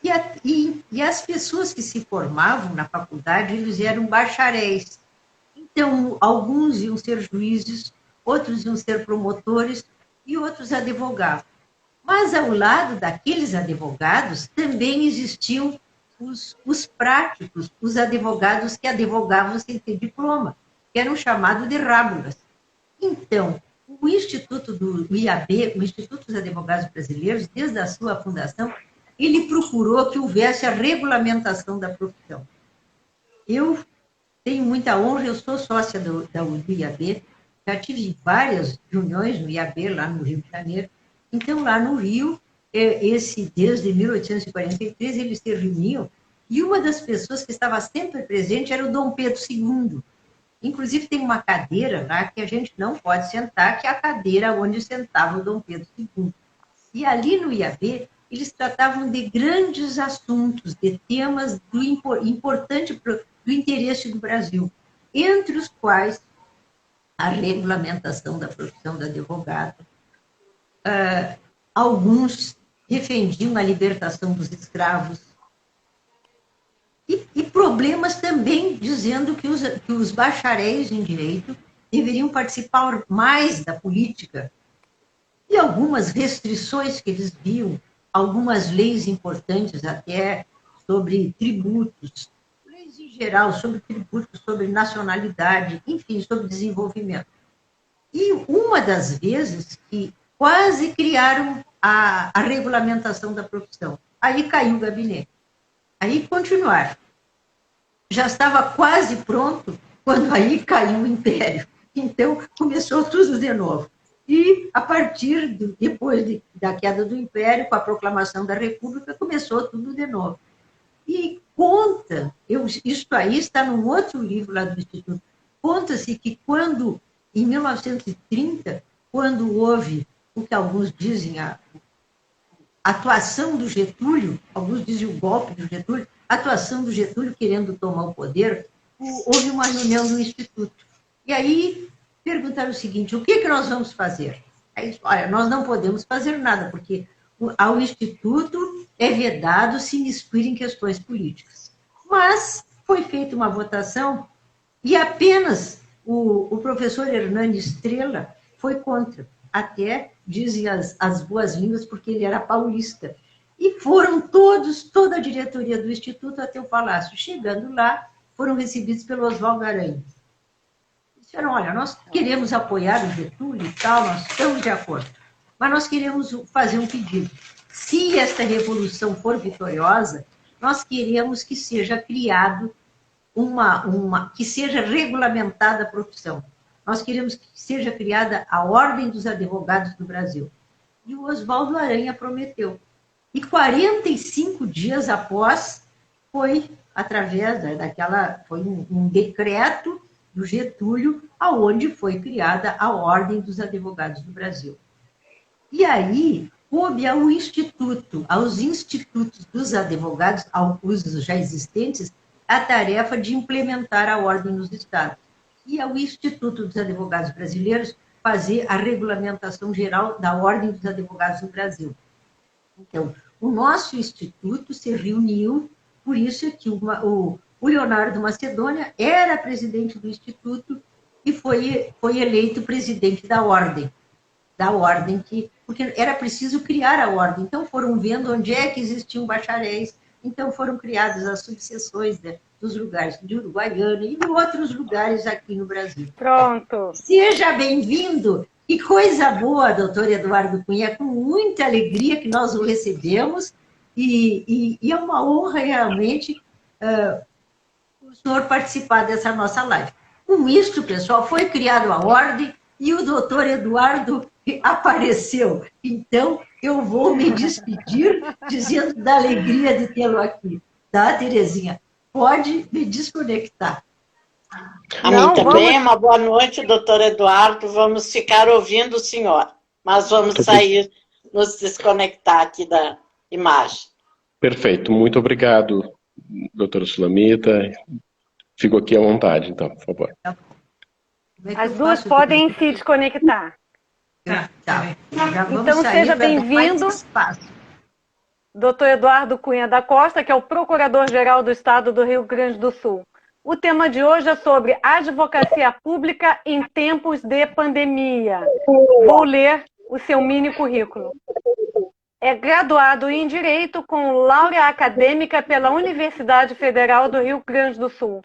E as pessoas que se formavam na faculdade, eles eram bacharéis. Então, alguns iam ser juízes, outros iam ser promotores e outros advogados. Mas, ao lado daqueles advogados, também existiam os práticos, os advogados que advogavam sem ter diploma, que eram chamados de rábulas. Então, o Instituto do IAB, o Instituto dos Advogados Brasileiros, desde a sua fundação, ele procurou que houvesse a regulamentação da profissão. Eu tenho muita honra, eu sou sócia do IAB, já tive várias reuniões no IAB, lá no Rio de Janeiro. Então, lá no Rio, desde 1843, eles se reuniam, e uma das pessoas que estava sempre presente era o Dom Pedro II. Inclusive, tem uma cadeira lá que a gente não pode sentar, que é a cadeira onde sentava o Dom Pedro II. E ali no IAB, eles tratavam de grandes assuntos, de temas importantes do interesse do Brasil, entre os quais a regulamentação da profissão do advogado. Alguns defendiam a libertação dos escravos. E problemas também dizendo que os bacharéis em direito deveriam participar mais da política. E algumas restrições que eles viam, algumas leis importantes até sobre tributos, leis em geral sobre tributos, sobre nacionalidade, enfim, sobre desenvolvimento. E uma das vezes que quase criaram a regulamentação da profissão, aí caiu o gabinete. Aí continuaram. Já estava quase pronto quando aí caiu o Império. Então, começou tudo de novo. E, a partir depois da queda do Império, com a proclamação da República, começou tudo de novo. E isso aí está num outro livro lá do Instituto, conta-se que em 1930, quando houve o que alguns dizem a atuação do Getúlio, alguns dizem o golpe do Getúlio, a atuação do Getúlio querendo tomar o poder, houve uma reunião no Instituto. E aí perguntaram o seguinte: o que nós vamos fazer? Aí, olha, nós não podemos fazer nada, porque ao Instituto é vedado se inmiscuir em questões políticas. Mas foi feita uma votação e apenas o professor Hernani Estrela foi contra. Até, dizem as boas-línguas, porque ele era paulista. E foram toda a diretoria do Instituto até o Palácio. Chegando lá, foram recebidos pelo Oswaldo Aranha. Disseram: olha, nós queremos apoiar o Getúlio e tal, nós estamos de acordo, mas nós queremos fazer um pedido. Se esta revolução for vitoriosa, nós queremos que seja criado que seja regulamentada a profissão. Nós queremos que seja criada a Ordem dos Advogados do Brasil. E o Oswaldo Aranha prometeu. E 45 dias após, foi através foi um decreto do Getúlio, aonde foi criada a Ordem dos Advogados do Brasil. E aí, coube ao Instituto, aos institutos dos advogados, os já existentes, a tarefa de implementar a ordem nos estados. E ao Instituto dos Advogados Brasileiros fazer a regulamentação geral da Ordem dos Advogados do Brasil. Então, o nosso instituto se reuniu, por isso é que o Leonardo Macedônia era presidente do instituto e foi eleito presidente da ordem porque era preciso criar a ordem. Então, foram vendo onde é que existiam bacharéis, então foram criadas as subseções dos lugares de Uruguaiana e de outros lugares aqui no Brasil. Pronto. Seja bem-vindo. Que coisa boa, doutor Eduardo Cunha, é com muita alegria que nós o recebemos e é uma honra realmente o senhor participar dessa nossa live. Com isso, pessoal, foi criada a ordem e o doutor Eduardo apareceu. Então, eu vou me despedir dizendo da alegria de tê-lo aqui. Tá, Terezinha? Pode me desconectar. A mim também, uma boa noite, doutor Eduardo. Vamos ficar ouvindo o senhor, mas vamos sair, nos desconectar aqui da imagem. Perfeito, muito obrigado, doutora Sulamita. Fico aqui à vontade, então, por favor. As duas podem se desconectar. Tá. Então, seja bem-vindo, doutor Eduardo Cunha da Costa, que é o Procurador-Geral do Estado do Rio Grande do Sul. O tema de hoje é sobre advocacia pública em tempos de pandemia. Vou ler o seu mini currículo. É graduado em Direito com laurea acadêmica pela Universidade Federal do Rio Grande do Sul.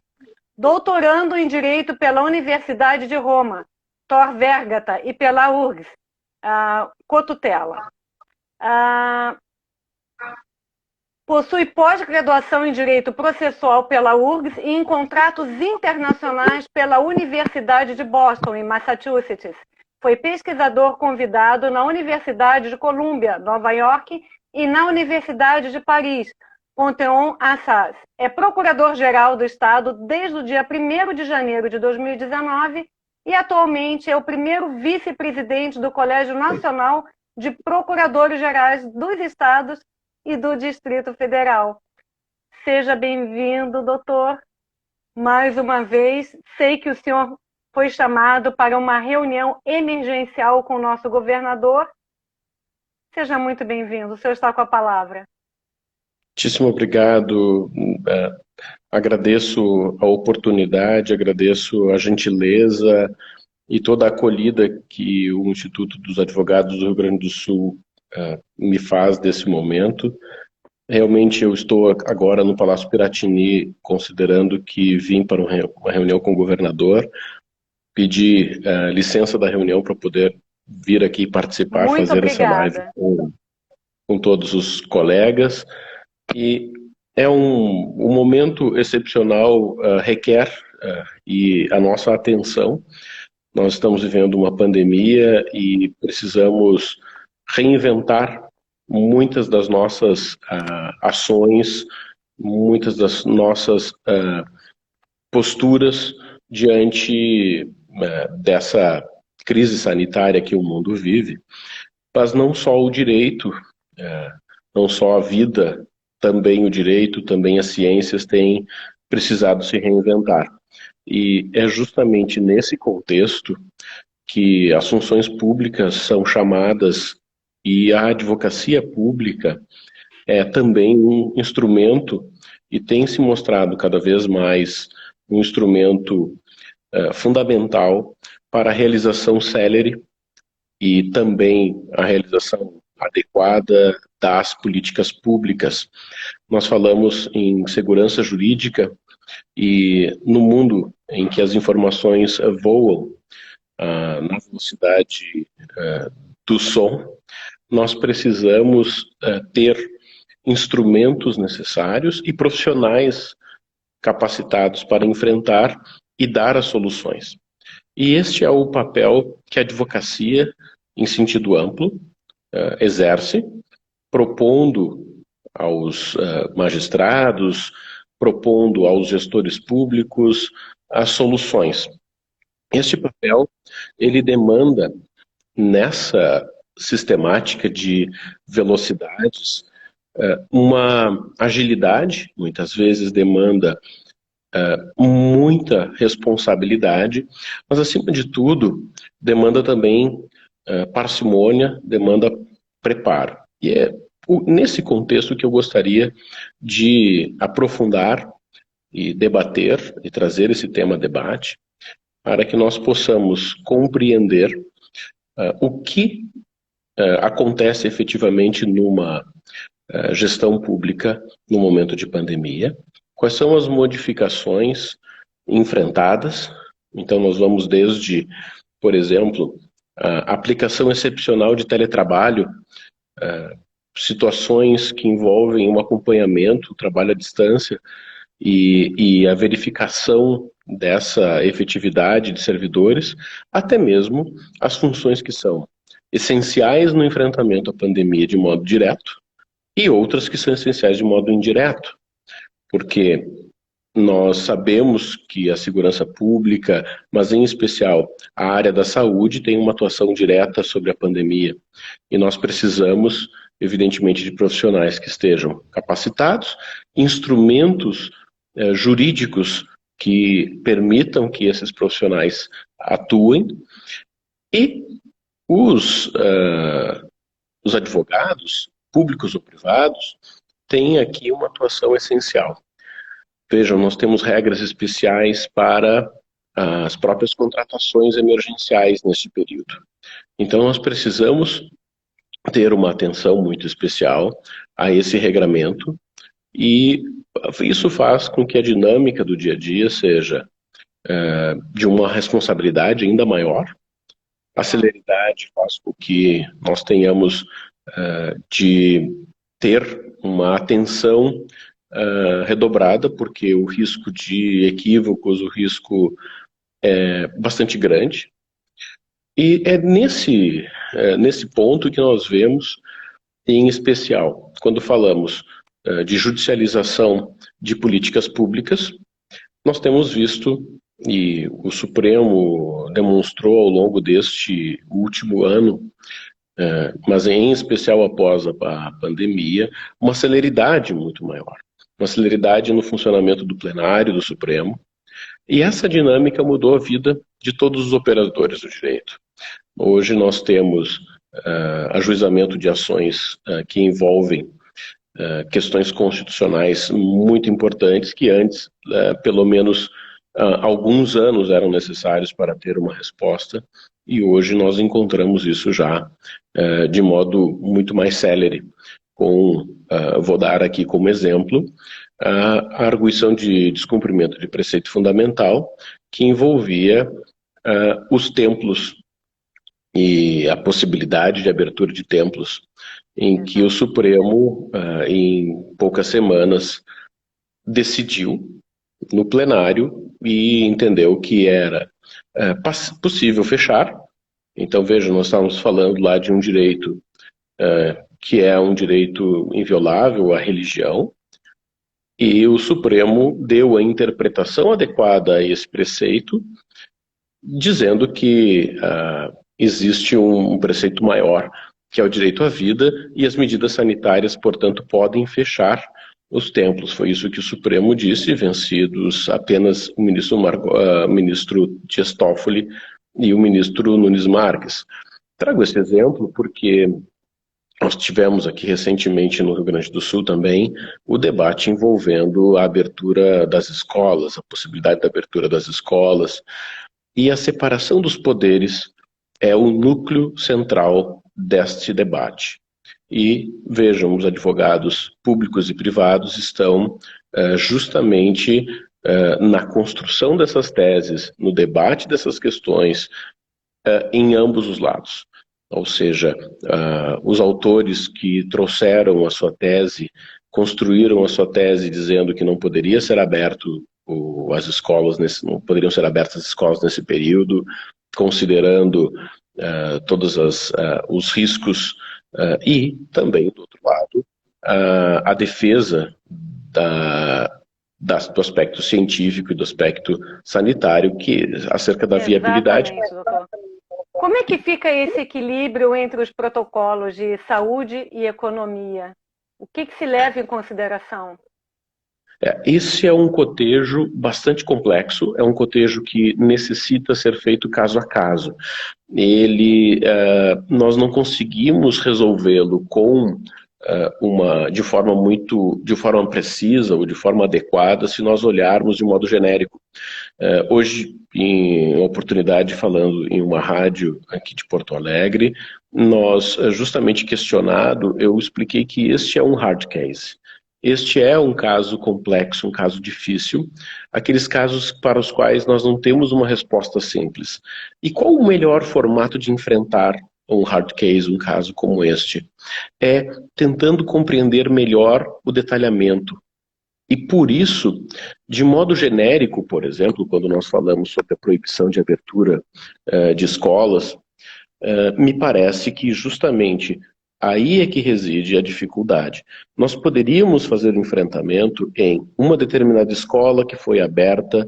Doutorando em Direito pela Universidade de Roma, Tor Vergata, e pela URGS, Cotutela. Possui pós-graduação em Direito Processual pela URGS e em Contratos Internacionais pela Universidade de Boston, em Massachusetts. Foi pesquisador convidado na Universidade de Colômbia, Nova York, e na Universidade de Paris, Panthéon-Assas. É Procurador-Geral do Estado desde o dia 1º de janeiro de 2019 e atualmente é o primeiro vice-presidente do Colégio Nacional de Procuradores Gerais dos Estados e do Distrito Federal. Seja bem-vindo, doutor. Mais uma vez, sei que o senhor foi chamado para uma reunião emergencial com o nosso governador. Seja muito bem-vindo. O senhor está com a palavra. Muitíssimo obrigado. Agradeço a oportunidade, agradeço a gentileza e toda a acolhida que o Instituto dos Advogados do Rio Grande do Sul me faz desse momento. Realmente eu estou agora no Palácio Piratini, considerando que vim para uma reunião com o governador, pedi licença da reunião para poder vir aqui participar, muito fazer obrigada. essa live com todos os colegas. E é um momento excepcional, requer e a nossa atenção. Nós estamos vivendo uma pandemia e precisamos reinventar muitas das nossas ações, muitas das nossas posturas diante dessa crise sanitária que o mundo vive, mas não só o direito, não só a vida, também o direito, também as ciências têm precisado se reinventar. E é justamente nesse contexto que as funções públicas são chamadas e a advocacia pública é também um instrumento e tem se mostrado cada vez mais um instrumento fundamental para a realização célere e também a realização adequada das políticas públicas. Nós falamos em segurança jurídica e no mundo em que as informações voam na velocidade do som, nós precisamos ter instrumentos necessários e profissionais capacitados para enfrentar e dar as soluções. E este é o papel que a advocacia, em sentido amplo, exerce, propondo aos magistrados, propondo aos gestores públicos as soluções. Este papel, ele demanda, nessa sistemática de velocidades, uma agilidade, muitas vezes demanda muita responsabilidade, mas acima de tudo, demanda também parcimônia, demanda preparo. E é nesse contexto que eu gostaria de aprofundar e debater e trazer esse tema a debate, para que nós possamos compreender o que acontece efetivamente numa gestão pública no momento de pandemia, quais são as modificações enfrentadas. Então nós vamos desde, por exemplo, a aplicação excepcional de teletrabalho, situações que envolvem um acompanhamento, trabalho à distância, e a verificação dessa efetividade de servidores, até mesmo as funções que são essenciais no enfrentamento à pandemia de modo direto e outras que são essenciais de modo indireto, porque nós sabemos que a segurança pública, mas em especial a área da saúde, tem uma atuação direta sobre a pandemia. E nós precisamos, evidentemente, de profissionais que estejam capacitados, instrumentos jurídicos que permitam que esses profissionais atuem e os advogados, públicos ou privados, têm aqui uma atuação essencial. Vejam, nós temos regras especiais para as próprias contratações emergenciais neste período. Então, nós precisamos ter uma atenção muito especial a esse regramento e isso faz com que a dinâmica do dia a dia seja de uma responsabilidade ainda maior. A celeridade faz com que nós tenhamos de ter uma atenção redobrada, porque o risco de equívocos, o risco é bastante grande. E é nesse ponto que nós vemos, em especial, quando falamos de judicialização de políticas públicas, nós temos visto, e o Supremo demonstrou ao longo deste último ano, mas em especial após a pandemia, uma celeridade muito maior. Uma celeridade no funcionamento do plenário do Supremo. E essa dinâmica mudou a vida de todos os operadores do direito. Hoje nós temos ajuizamento de ações que envolvem questões constitucionais muito importantes que antes, pelo menos alguns anos, eram necessários para ter uma resposta, e hoje nós encontramos isso já de modo muito mais célere. Vou dar aqui como exemplo a arguição de descumprimento de preceito fundamental que envolvia os templos e a possibilidade de abertura de templos, em que o Supremo, em poucas semanas, decidiu no plenário e entendeu que era possível fechar. Então, veja, nós estávamos falando lá de um direito que é um direito inviolável à religião, e o Supremo deu a interpretação adequada a esse preceito, dizendo que existe um preceito maior, que é o direito à vida, e as medidas sanitárias, portanto, podem fechar os templos. Foi isso que o Supremo disse, vencidos apenas o ministro Dias Toffoli e o ministro Nunes Marques. Trago esse exemplo porque nós tivemos aqui recentemente no Rio Grande do Sul também o debate envolvendo a abertura das escolas, a possibilidade da abertura das escolas, e a separação dos poderes é o núcleo central deste debate. E vejam, os advogados públicos e privados estão justamente na construção dessas teses, no debate dessas questões, em ambos os lados. Ou seja, os autores que trouxeram a sua tese, construíram a sua tese dizendo que não poderia ser aberto as escolas, não poderiam ser abertas as escolas nesse período, considerando todos os riscos, e também, do outro lado, a defesa do aspecto científico e do aspecto sanitário, acerca da viabilidade. Doutor. Como é que fica esse equilíbrio entre os protocolos de saúde e economia? O que se leva em consideração? Esse é um cotejo bastante complexo, é um cotejo que necessita ser feito caso a caso. Nós não conseguimos resolvê-lo de forma precisa ou de forma adequada se nós olharmos de modo genérico. Hoje, em oportunidade, falando em uma rádio aqui de Porto Alegre, nós, justamente questionado, eu expliquei que este é um hard case. Este é um caso complexo, um caso difícil, aqueles casos para os quais nós não temos uma resposta simples. E qual o melhor formato de enfrentar um hard case, um caso como este? É tentando compreender melhor o detalhamento, E por isso, de modo genérico, por exemplo, quando nós falamos sobre a proibição de abertura de escolas, me parece que justamente aí é que reside a dificuldade. Nós poderíamos fazer o enfrentamento em uma determinada escola que foi aberta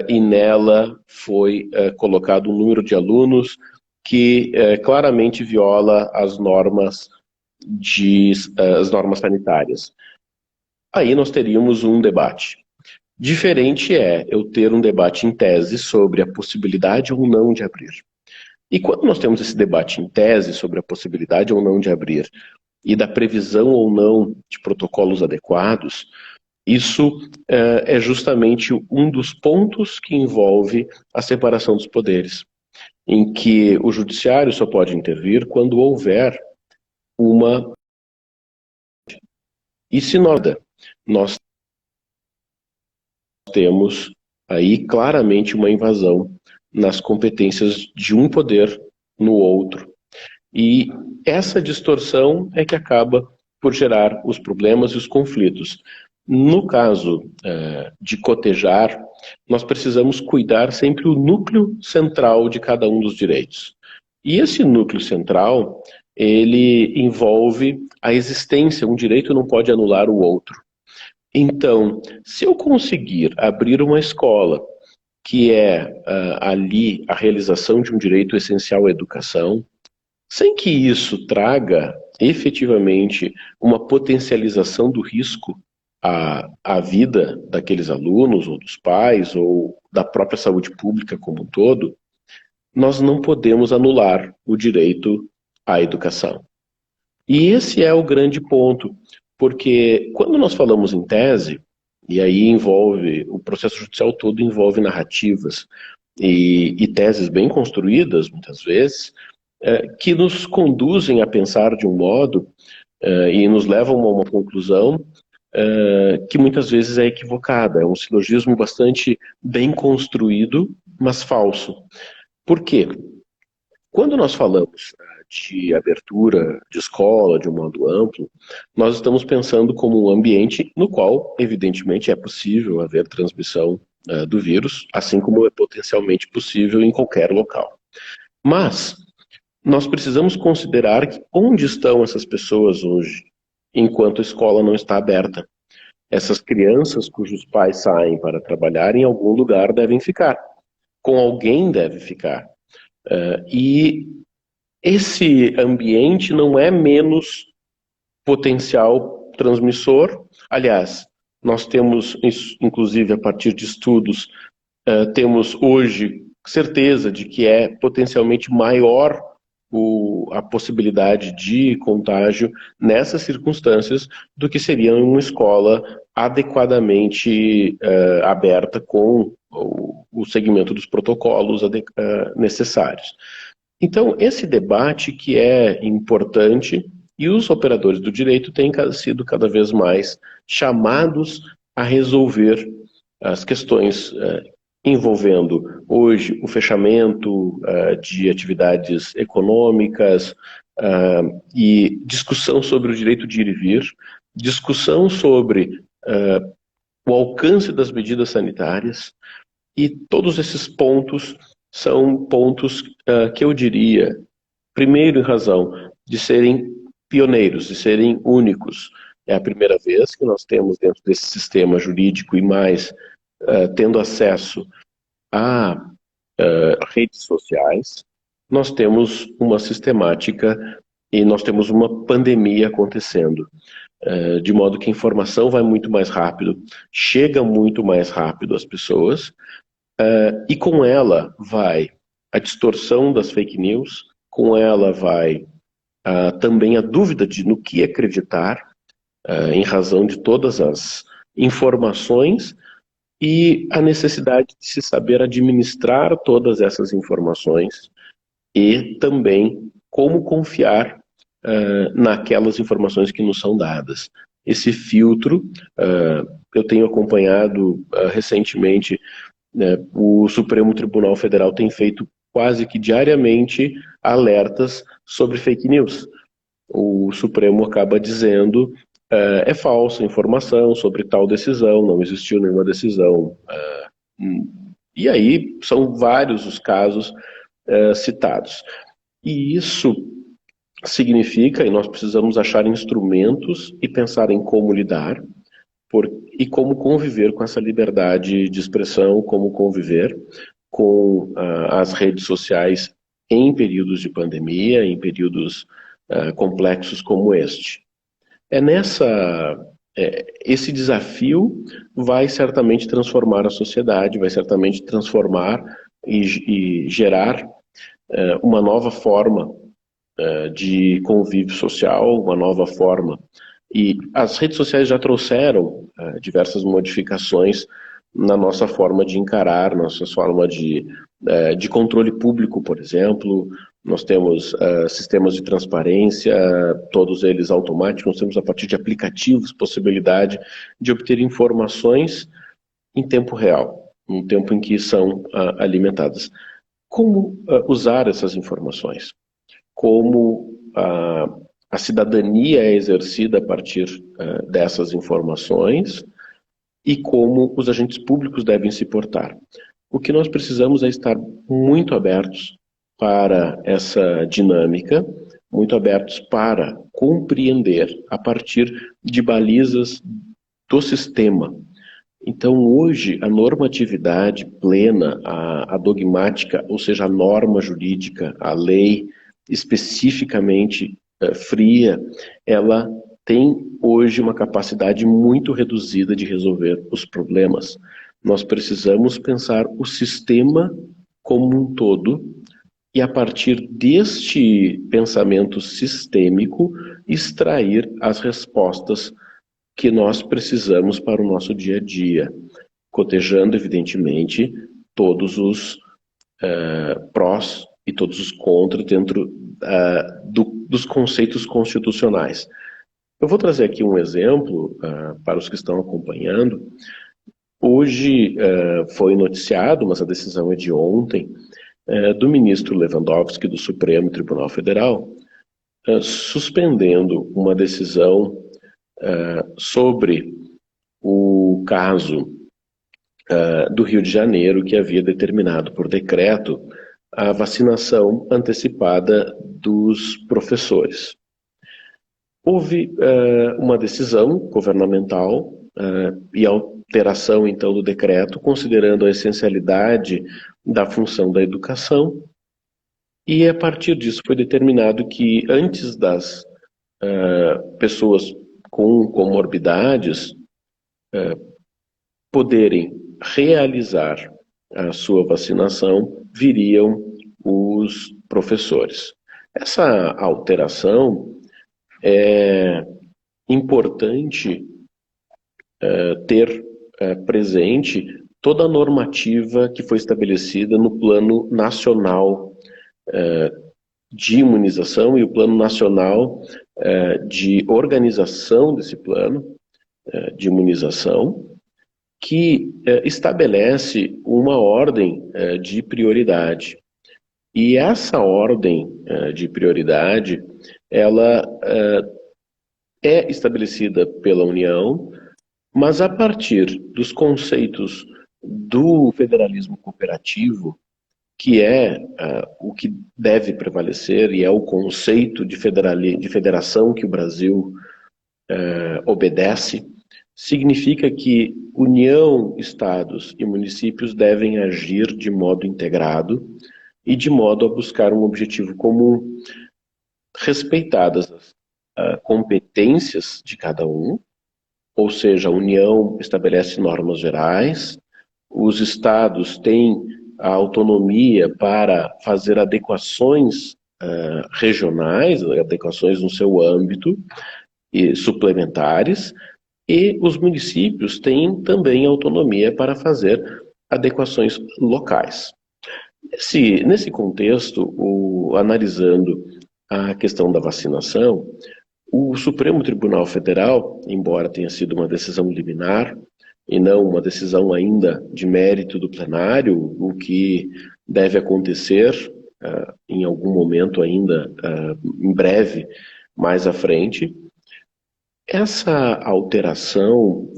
e nela foi colocado um número de alunos que claramente viola as normas sanitárias. Aí nós teríamos um debate. Diferente é eu ter um debate em tese sobre a possibilidade ou não de abrir. E quando nós temos esse debate em tese sobre a possibilidade ou não de abrir e da previsão ou não de protocolos adequados, isso é justamente um dos pontos que envolve a separação dos poderes, em que o judiciário só pode intervir quando houver uma... E se nós temos aí claramente uma invasão nas competências de um poder no outro. E essa distorção é que acaba por gerar os problemas e os conflitos. No caso de cotejar, nós precisamos cuidar sempre o núcleo central de cada um dos direitos. E esse núcleo central, ele envolve a existência, um direito não pode anular o outro. Então, se eu conseguir abrir uma escola que é ali a realização de um direito essencial à educação, sem que isso traga efetivamente uma potencialização do risco à vida daqueles alunos, ou dos pais, ou da própria saúde pública como um todo, nós não podemos anular o direito à educação. E esse é o grande ponto, porque quando nós falamos em tese, e aí envolve, o processo judicial todo envolve narrativas e teses bem construídas, muitas vezes, que nos conduzem a pensar de um modo e nos levam a uma conclusão que muitas vezes é equivocada. É um silogismo bastante bem construído, mas falso. Por quê? Quando nós falamos de abertura de escola de um modo amplo, nós estamos pensando como um ambiente no qual, evidentemente, é possível haver transmissão do vírus, assim como é potencialmente possível em qualquer local. Mas nós precisamos considerar que onde estão essas pessoas hoje, enquanto a escola não está aberta. Essas crianças cujos pais saem para trabalhar em algum lugar devem ficar. Com alguém deve ficar. E esse ambiente não é menos potencial transmissor. Aliás, nós temos, inclusive a partir de estudos, temos hoje certeza de que é potencialmente maior a possibilidade de contágio nessas circunstâncias do que seria em uma escola adequadamente aberta com o segmento dos protocolos necessários. Então, esse debate que é importante, e os operadores do direito têm sido cada vez mais chamados a resolver as questões envolvendo hoje o fechamento de atividades econômicas e discussão sobre o direito de ir e vir, discussão sobre o alcance das medidas sanitárias, e todos esses pontos são pontos que eu diria, primeiro em razão de serem pioneiros, de serem únicos. É a primeira vez que nós temos dentro desse sistema jurídico e mais tendo acesso a redes sociais, nós temos uma sistemática e nós temos uma pandemia acontecendo, de modo que a informação vai muito mais rápido, chega muito mais rápido às pessoas, e com ela vai a distorção das fake news, com ela vai também a dúvida no que acreditar, em razão de todas as informações e a necessidade de se saber administrar todas essas informações e também como confiar naquelas informações que nos são dadas. Esse filtro, eu tenho acompanhado recentemente, o Supremo Tribunal Federal tem feito quase que diariamente alertas sobre fake news. O Supremo acaba dizendo é falsa informação sobre tal decisão, não existiu nenhuma decisão. E aí são vários os casos citados. E isso significa, e nós precisamos achar instrumentos e pensar em como lidar e como conviver com essa liberdade de expressão, como conviver com as redes sociais em períodos de pandemia, em períodos complexos como este. Esse desafio vai certamente transformar a sociedade, vai certamente transformar e gerar uma nova forma de convívio social, uma nova forma. E as redes sociais já trouxeram diversas modificações na nossa forma de encarar, nossa forma de controle público, por exemplo. Nós temos sistemas de transparência, todos eles automáticos. Nós temos, a partir de aplicativos, possibilidade de obter informações em tempo real, no tempo em que são alimentadas. Como usar essas informações? Como a cidadania é exercida a partir dessas informações e como os agentes públicos devem se portar. O que nós precisamos é estar muito abertos para essa dinâmica, muito abertos para compreender a partir de balizas do sistema. Então, hoje, a normatividade plena, a dogmática, ou seja, a norma jurídica, a lei especificamente fria, ela tem hoje uma capacidade muito reduzida de resolver os problemas. Nós precisamos pensar o sistema como um todo e, a partir deste pensamento sistêmico, extrair as respostas que nós precisamos para o nosso dia a dia, cotejando, evidentemente, todos os prós e todos os contras dentro dos conceitos constitucionais. Eu vou trazer aqui um exemplo para os que estão acompanhando. Hoje foi noticiado, mas a decisão é de ontem, do ministro Lewandowski do Supremo Tribunal Federal, suspendendo uma decisão sobre o caso do Rio de Janeiro, que havia determinado por decreto a vacinação antecipada dos professores. Houve uma decisão governamental e alteração, então, do decreto, considerando a essencialidade da função da educação, e a partir disso foi determinado que antes das pessoas com comorbidades poderem realizar a sua vacinação, viriam os professores. Essa alteração é importante ter presente toda a normativa que foi estabelecida no Plano Nacional de Imunização e o Plano Nacional de Organização desse plano de imunização, que estabelece uma ordem de prioridade. E essa ordem de prioridade, ela é estabelecida pela União, mas a partir dos conceitos do federalismo cooperativo, que é o que deve prevalecer e é o conceito de federação que o Brasil obedece, significa que União, Estados e municípios devem agir de modo integrado e de modo a buscar um objetivo comum, respeitadas as competências de cada um, ou seja, a União estabelece normas gerais, os Estados têm a autonomia para fazer adequações regionais, adequações no seu âmbito, e suplementares, e os municípios têm também autonomia para fazer adequações locais. Nesse contexto, analisando a questão da vacinação, o Supremo Tribunal Federal, embora tenha sido uma decisão liminar e não uma decisão ainda de mérito do plenário, o que deve acontecer em algum momento ainda, em breve, mais à frente, Essa alteração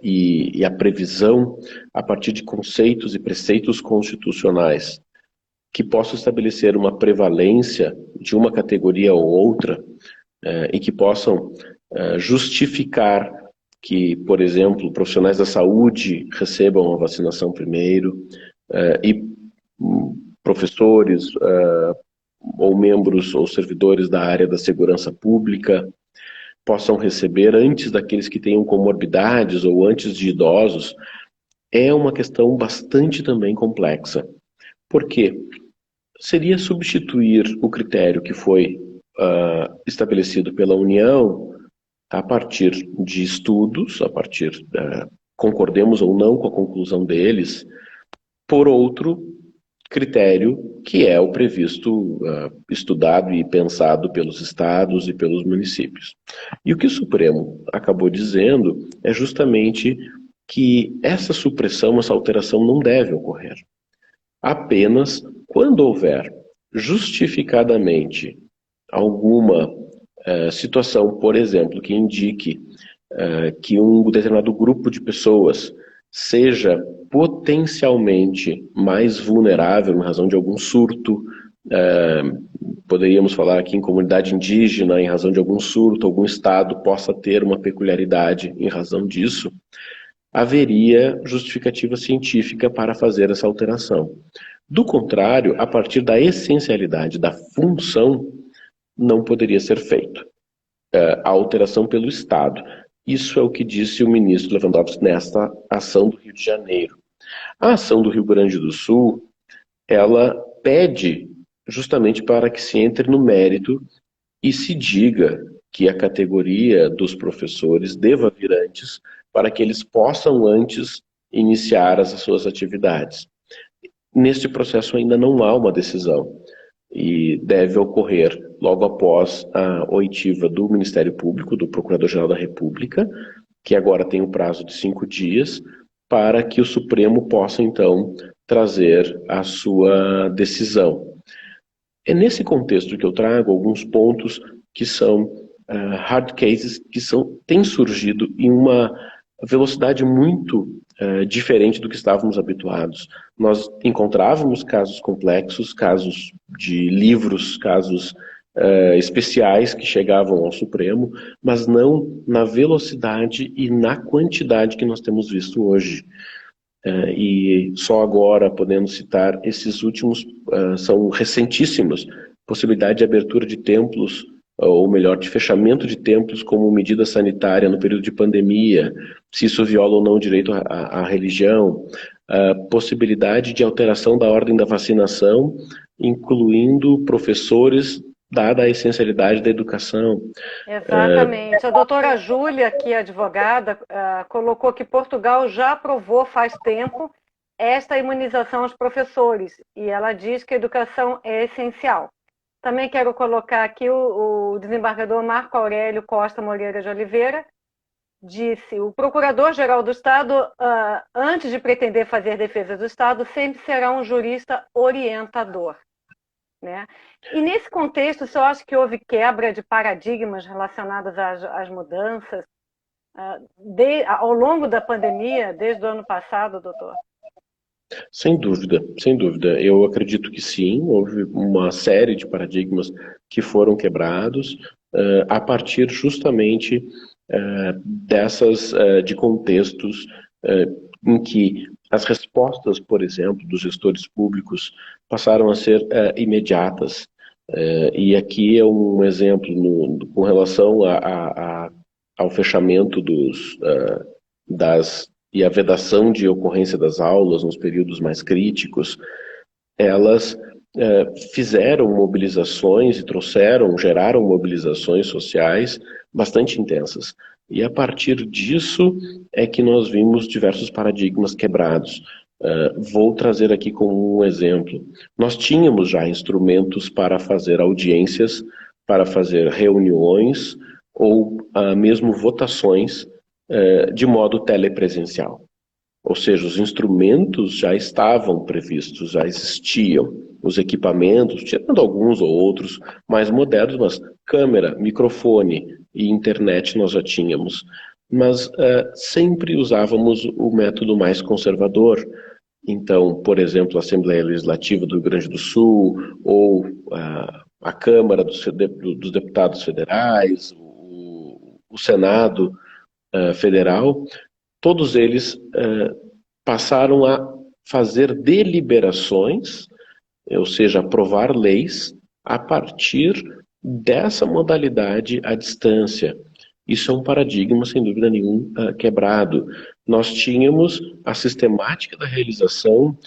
e a previsão a partir de conceitos e preceitos constitucionais que possam estabelecer uma prevalência de uma categoria ou outra e que possam justificar que, por exemplo, profissionais da saúde recebam a vacinação primeiro e professores ou membros ou servidores da área da segurança pública possam receber antes daqueles que tenham comorbidades ou antes de idosos, é uma questão bastante também complexa. Por quê? Seria substituir o critério que foi estabelecido pela União a partir de estudos, concordemos ou não com a conclusão deles, por outro critério que é o previsto, estudado e pensado pelos estados e pelos municípios. E o que o Supremo acabou dizendo é justamente que essa supressão, essa alteração não deve ocorrer. Apenas quando houver justificadamente alguma situação, por exemplo, que indique que um determinado grupo de pessoas seja potencialmente mais vulnerável em razão de algum surto, poderíamos falar aqui em comunidade indígena, em razão de algum surto, algum estado possa ter uma peculiaridade em razão disso, haveria justificativa científica para fazer essa alteração. Do contrário, a partir da essencialidade da função, não poderia ser feito a alteração pelo Estado. Isso é o que disse o ministro Lewandowski nesta ação do Rio de Janeiro. A ação do Rio Grande do Sul, ela pede justamente para que se entre no mérito e se diga que a categoria dos professores deva vir antes, para que eles possam antes iniciar as suas atividades. Neste processo ainda não há uma decisão e deve ocorrer logo após a oitiva do Ministério Público, do Procurador-Geral da República, que agora tem um prazo de 5 dias, para que o Supremo possa, então, trazer a sua decisão. É nesse contexto que eu trago alguns pontos que são hard cases, que têm surgido em uma velocidade muito diferente do que estávamos habituados. Nós encontrávamos casos complexos, casos de livros, casos especiais que chegavam ao Supremo, mas não na velocidade e na quantidade que nós temos visto hoje. E só agora, podendo citar, esses últimos são recentíssimos, possibilidade de abertura de templos, ou melhor, de fechamento de templos como medida sanitária no período de pandemia, se isso viola ou não o direito à religião, possibilidade de alteração da ordem da vacinação, incluindo professores, dada a essencialidade da educação. Exatamente. A doutora Júlia, que é advogada, colocou que Portugal já aprovou faz tempo esta imunização aos professores, e ela diz que a educação é essencial. Também quero colocar aqui o desembargador Marco Aurélio Costa Moreira de Oliveira, disse: o Procurador-Geral do Estado, antes de pretender fazer defesa do Estado, sempre será um jurista orientador. Né? E nesse contexto, o senhor acha que houve quebra de paradigmas relacionadas às mudanças ao longo da pandemia, desde o ano passado, doutor? Sem dúvida, sem dúvida. Eu acredito que sim, houve uma série de paradigmas que foram quebrados a partir justamente de contextos em que as respostas, por exemplo, dos gestores públicos passaram a ser imediatas. E aqui é um exemplo com relação ao fechamento e a vedação de ocorrência das aulas nos períodos mais críticos. Elas fizeram mobilizações e geraram mobilizações sociais bastante intensas. E a partir disso é que nós vimos diversos paradigmas quebrados. Vou trazer aqui como um exemplo. Nós tínhamos já instrumentos para fazer audiências, para fazer reuniões ou mesmo votações de modo telepresencial. Ou seja, os instrumentos já estavam previstos, já existiam. os equipamentos, tirando alguns ou outros mais modernos, mas câmera, microfone e internet nós já tínhamos. Mas sempre usávamos o método mais conservador. Então, por exemplo, a Assembleia Legislativa do Rio Grande do Sul, ou a Câmara dos Deputados Federais, o Senado Federal, todos eles passaram a fazer deliberações, ou seja, aprovar leis a partir dessa modalidade à distância. Isso é um paradigma, sem dúvida nenhuma, quebrado. Nós tínhamos a sistemática da realização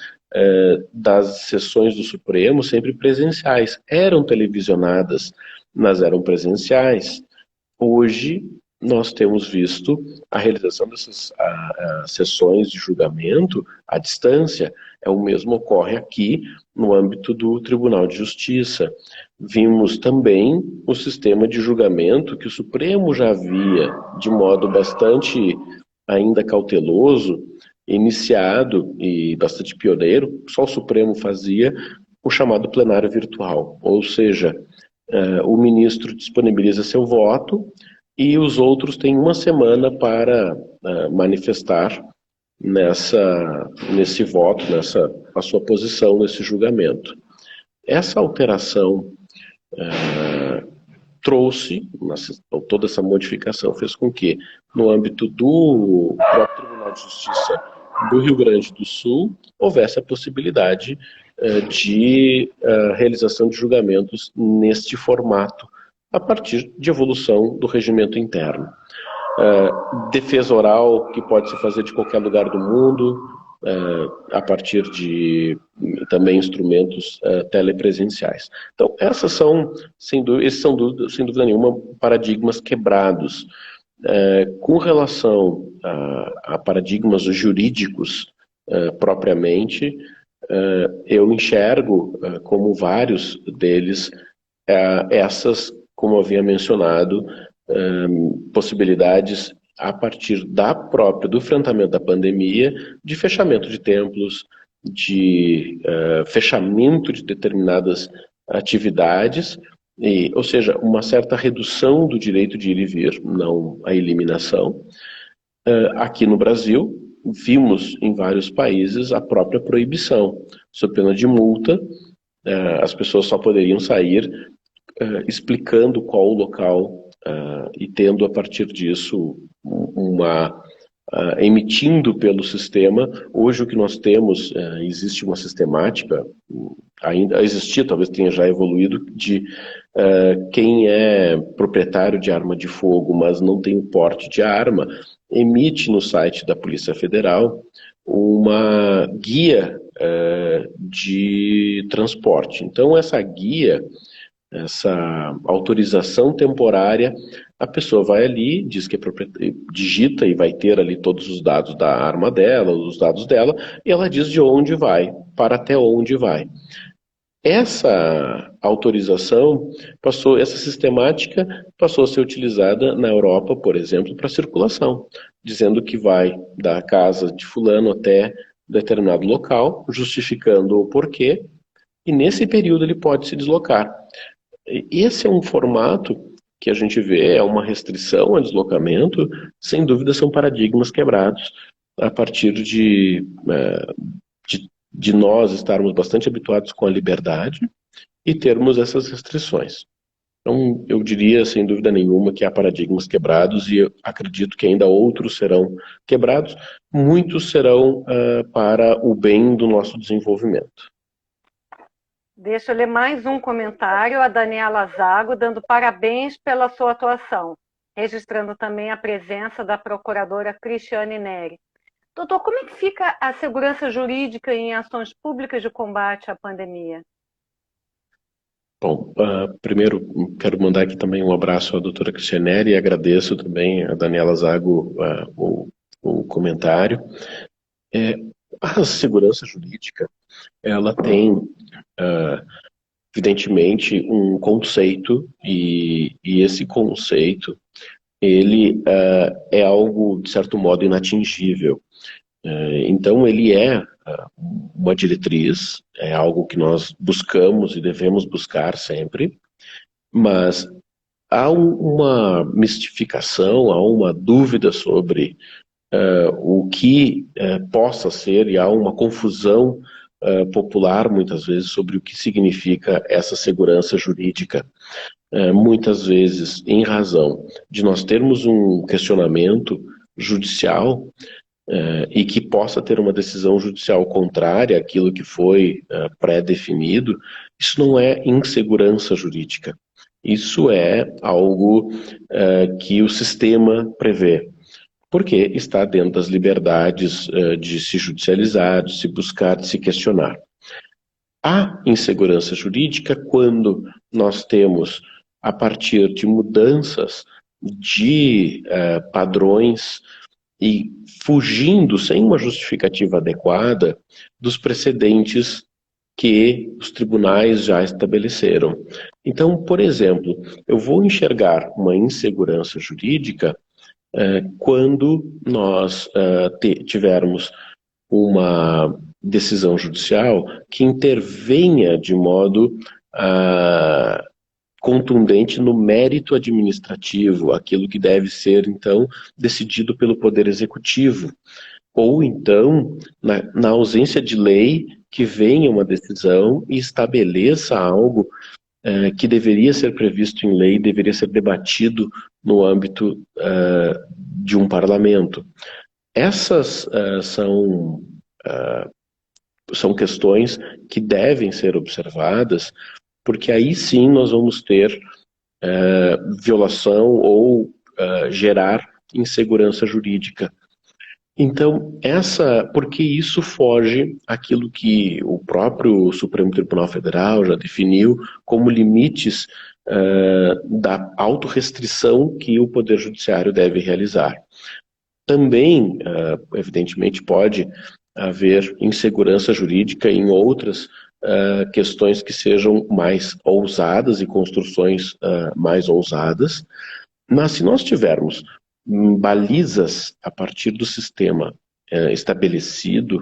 das sessões do Supremo sempre presenciais. Eram televisionadas, mas eram presenciais. Hoje, nós temos visto a realização dessas sessões de julgamento à distância. O mesmo ocorre aqui no âmbito do Tribunal de Justiça. Vimos também o sistema de julgamento que o Supremo já havia, de modo bastante ainda cauteloso, iniciado e bastante pioneiro. Só o Supremo fazia o chamado plenário virtual, ou seja, o ministro disponibiliza seu voto e os outros têm uma semana para manifestar nesse voto, a sua posição nesse julgamento. Essa alteração trouxe, toda essa modificação fez com que, no âmbito do próprio Tribunal de Justiça do Rio Grande do Sul, houvesse a possibilidade de realização de julgamentos neste formato, a partir de evolução do regimento interno. Defesa oral, que pode se fazer de qualquer lugar do mundo, a partir de também instrumentos telepresenciais. Então, esses são, sem dúvida nenhuma, paradigmas quebrados. Com relação a paradigmas jurídicos propriamente, eu enxergo como vários deles essas, como havia mencionado, possibilidades a partir do enfrentamento da pandemia, de fechamento de templos, de fechamento de determinadas atividades, ou seja, uma certa redução do direito de ir e vir, não a eliminação. Aqui no Brasil, vimos em vários países a própria proibição, sob pena de multa. As pessoas só poderiam sair explicando qual o local e tendo a partir disso emitindo pelo sistema. Hoje o que nós temos, existe uma sistemática, ainda existia, talvez tenha já evoluído, de quem é proprietário de arma de fogo, mas não tem o porte de arma, emite no site da Polícia Federal uma guia de transporte. Então essa guia, essa autorização temporária, a pessoa vai ali, diz que é digita e vai ter ali todos os dados da arma dela, os dados dela, e ela diz de onde vai, para até onde vai. Essa autorização essa sistemática passou a ser utilizada na Europa, por exemplo, para circulação, dizendo que vai da casa de fulano até determinado local, justificando o porquê, e nesse período ele pode se deslocar. Esse é um formato que a gente vê, é uma restrição ao deslocamento, sem dúvida são paradigmas quebrados a partir de nós estarmos bastante habituados com a liberdade e termos essas restrições. Então, eu diria, sem dúvida nenhuma, que há paradigmas quebrados e eu acredito que ainda outros serão quebrados, muitos serão para o bem do nosso desenvolvimento. Deixa eu ler mais um comentário, a Daniela Zago, dando parabéns pela sua atuação, registrando também a presença da procuradora Cristiane Neri. Doutor, como é que fica a segurança jurídica em ações públicas de combate à pandemia? Bom, primeiro quero mandar aqui também um abraço à doutora Cristiane Neri e agradeço também a Daniela Zago o comentário. A segurança jurídica, ela tem, evidentemente, um conceito, e esse conceito, ele é algo, de certo modo, inatingível. Então, ele é uma diretriz, é algo que nós buscamos e devemos buscar sempre, mas há uma mistificação, há uma dúvida sobre o que possa ser, e há uma confusão popular, muitas vezes, sobre o que significa essa segurança jurídica. Muitas vezes, em razão de nós termos um questionamento judicial e que possa ter uma decisão judicial contrária àquilo que foi pré-definido, isso não é insegurança jurídica. Isso é algo que o sistema prevê, porque está dentro das liberdades de se judicializar, de se buscar, de se questionar. Há insegurança jurídica quando nós temos, a partir de mudanças de padrões e fugindo, sem uma justificativa adequada, dos precedentes que os tribunais já estabeleceram. Então, por exemplo, eu vou enxergar uma insegurança jurídica quando nós tivermos uma decisão judicial que intervenha de modo contundente no mérito administrativo, aquilo que deve ser, então, decidido pelo Poder Executivo. Ou, então, na ausência de lei, que venha uma decisão e estabeleça algo que deveria ser previsto em lei, deveria ser debatido no âmbito de um parlamento. Essas são questões que devem ser observadas, porque aí sim nós vamos ter violação ou gerar insegurança jurídica. Então, porque isso foge àquilo que o próprio Supremo Tribunal Federal já definiu como limites da autorrestrição que o Poder Judiciário deve realizar. Também, evidentemente, pode haver insegurança jurídica em outras questões que sejam mais ousadas e construções mais ousadas, mas se nós tivermos balizas a partir do sistema estabelecido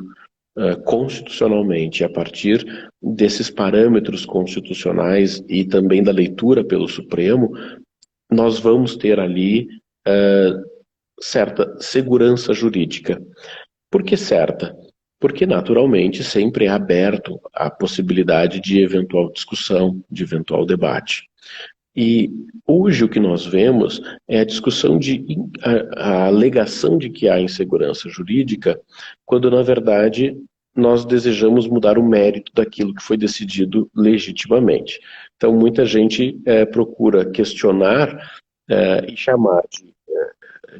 constitucionalmente, a partir desses parâmetros constitucionais e também da leitura pelo Supremo, nós vamos ter ali certa segurança jurídica. Por que certa? Porque, naturalmente, sempre é aberto a possibilidade de eventual discussão, de eventual debate. E hoje o que nós vemos é a discussão a alegação de que há insegurança jurídica, quando, na verdade, nós desejamos mudar o mérito daquilo que foi decidido legitimamente. Então, muita gente procura questionar e chamar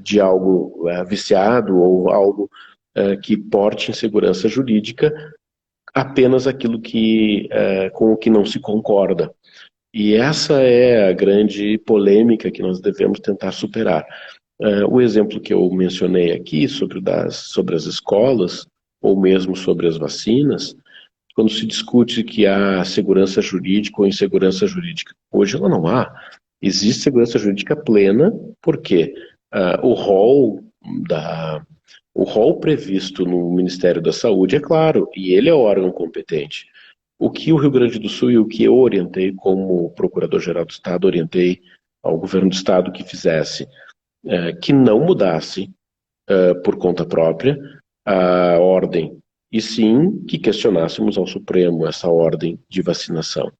de algo viciado ou algo que porte insegurança jurídica apenas aquilo com o que não se concorda. E essa é a grande polêmica que nós devemos tentar superar. O exemplo que eu mencionei aqui sobre as escolas, ou mesmo sobre as vacinas, quando se discute que há segurança jurídica ou insegurança jurídica, hoje ela não há. Existe segurança jurídica plena, porque o rol previsto no Ministério da Saúde é claro, e ele é o órgão competente. O que o Rio Grande do Sul e o que eu orientei como Procurador-Geral do Estado, orientei ao Governo do Estado que fizesse, que não mudasse por conta própria a ordem, e sim que questionássemos ao Supremo essa ordem de vacinação.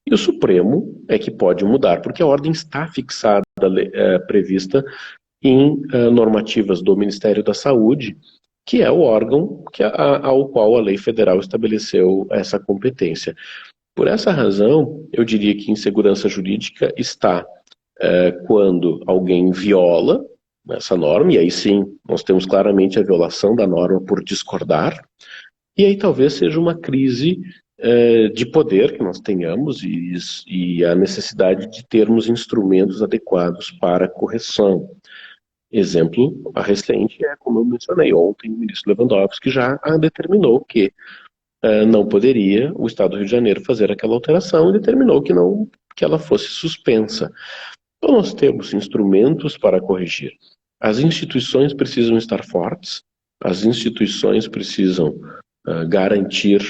E o Supremo é que pode mudar, porque a ordem está fixada, prevista em normativas do Ministério da Saúde, que é o órgão ao qual a lei federal estabeleceu essa competência. Por essa razão, eu diria que insegurança jurídica está quando alguém viola essa norma, e aí sim, nós temos claramente a violação da norma por discordar, e aí talvez seja uma crise de poder que nós tenhamos e a necessidade de termos instrumentos adequados para correção. Exemplo recente é, como eu mencionei ontem, o ministro Lewandowski já determinou que não poderia o Estado do Rio de Janeiro fazer aquela alteração e determinou que ela fosse suspensa. Então nós temos instrumentos para corrigir. As instituições precisam estar fortes, as instituições precisam garantir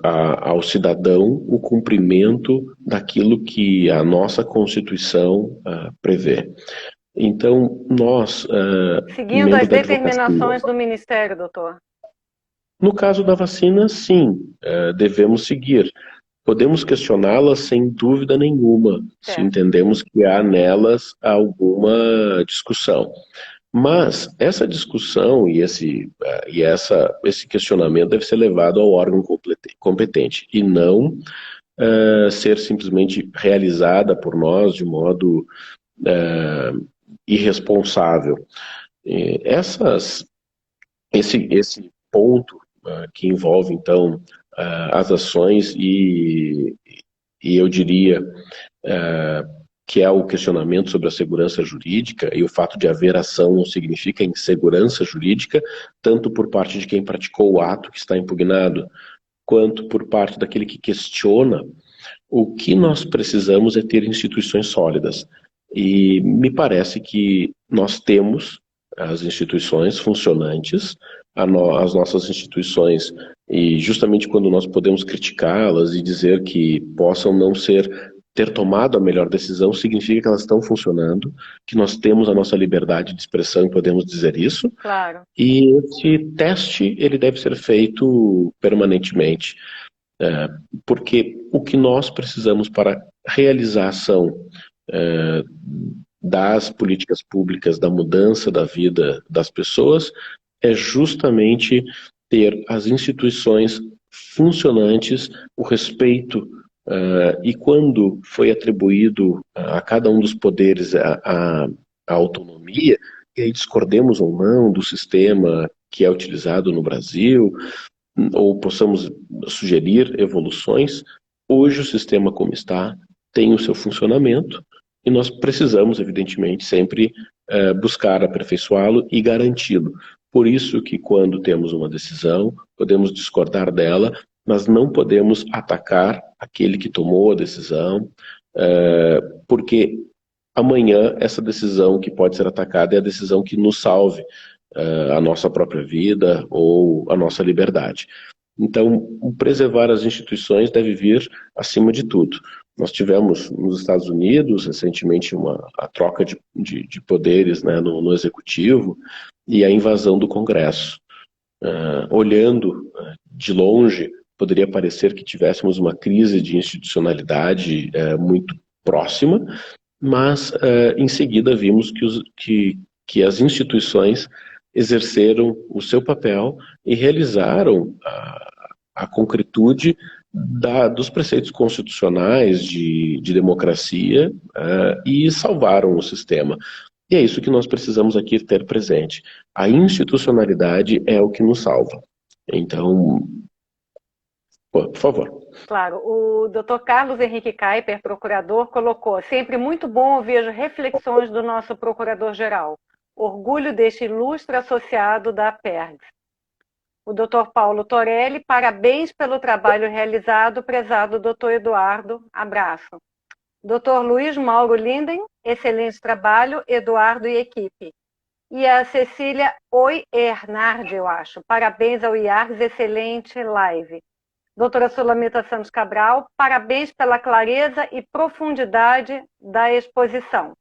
ao cidadão o cumprimento daquilo que a nossa Constituição prevê. Então, nós, seguindo as determinações do Ministério, doutor? No caso da vacina, sim, devemos seguir. Podemos questioná-las sem dúvida nenhuma, se entendemos que há nelas alguma discussão. Mas essa discussão e esse questionamento deve ser levado ao órgão competente e não ser simplesmente realizada por nós de modo irresponsável. Esse ponto que envolve, então, as ações e eu diria que é o questionamento sobre a segurança jurídica, e o fato de haver ação não significa insegurança jurídica, tanto por parte de quem praticou o ato que está impugnado, quanto por parte daquele que questiona. O que nós precisamos é ter instituições sólidas. E me parece que nós temos as instituições funcionantes, as nossas instituições, e justamente quando nós podemos criticá-las e dizer que possam não ter tomado a melhor decisão, significa que elas estão funcionando, que nós temos a nossa liberdade de expressão e podemos dizer isso. Claro. E esse teste, ele deve ser feito permanentemente, porque o que nós precisamos para realizar a ação das políticas públicas, da mudança da vida das pessoas, é justamente ter as instituições funcionantes, o respeito, e quando foi atribuído a cada um dos poderes a autonomia, e aí discordemos ou não do sistema que é utilizado no Brasil, ou possamos sugerir evoluções, hoje o sistema como está tem o seu funcionamento, e nós precisamos, evidentemente, sempre buscar aperfeiçoá-lo e garanti-lo. Por isso que quando temos uma decisão, podemos discordar dela, mas não podemos atacar aquele que tomou a decisão, porque amanhã essa decisão que pode ser atacada é a decisão que nos salve a nossa própria vida ou a nossa liberdade. Então, preservar as instituições deve vir acima de tudo. Nós tivemos nos Estados Unidos, recentemente, a troca de poderes, né, no Executivo e a invasão do Congresso. Olhando de longe, poderia parecer que tivéssemos uma crise de institucionalidade muito próxima, mas em seguida vimos que as instituições exerceram o seu papel e realizaram a concretude dos preceitos constitucionais de democracia e salvaram o sistema. E é isso que nós precisamos aqui ter presente. A institucionalidade é o que nos salva. Então, por favor. Claro, o Dr. Carlos Henrique Kuyper, procurador, colocou: sempre muito bom ouvir as reflexões do nosso procurador-geral. Orgulho deste ilustre associado da PERGS. O Dr. Paulo Torelli: parabéns pelo trabalho realizado, prezado Dr. Eduardo, abraço. Dr. Luiz Mauro Linden: excelente trabalho, Eduardo e equipe. E a Cecília Hernard, eu acho: parabéns ao IARGS, excelente live. Doutora Sulamita Santos Cabral: parabéns pela clareza e profundidade da exposição.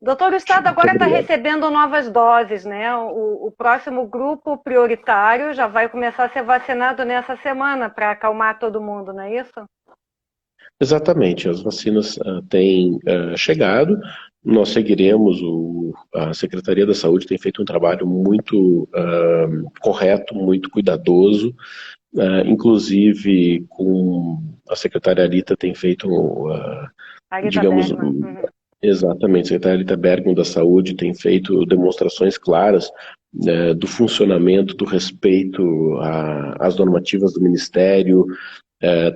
Doutor, o Estado agora está recebendo novas doses, né? O próximo grupo prioritário já vai começar a ser vacinado nessa semana para acalmar todo mundo, não é isso? Exatamente, as vacinas têm chegado, nós seguiremos, a Secretaria da Saúde tem feito um trabalho muito correto, muito cuidadoso, inclusive com a secretária Arita tem feito, digamos... Exatamente, a secretária Arita Bergman da Saúde tem feito demonstrações claras do funcionamento, do respeito às normativas do Ministério,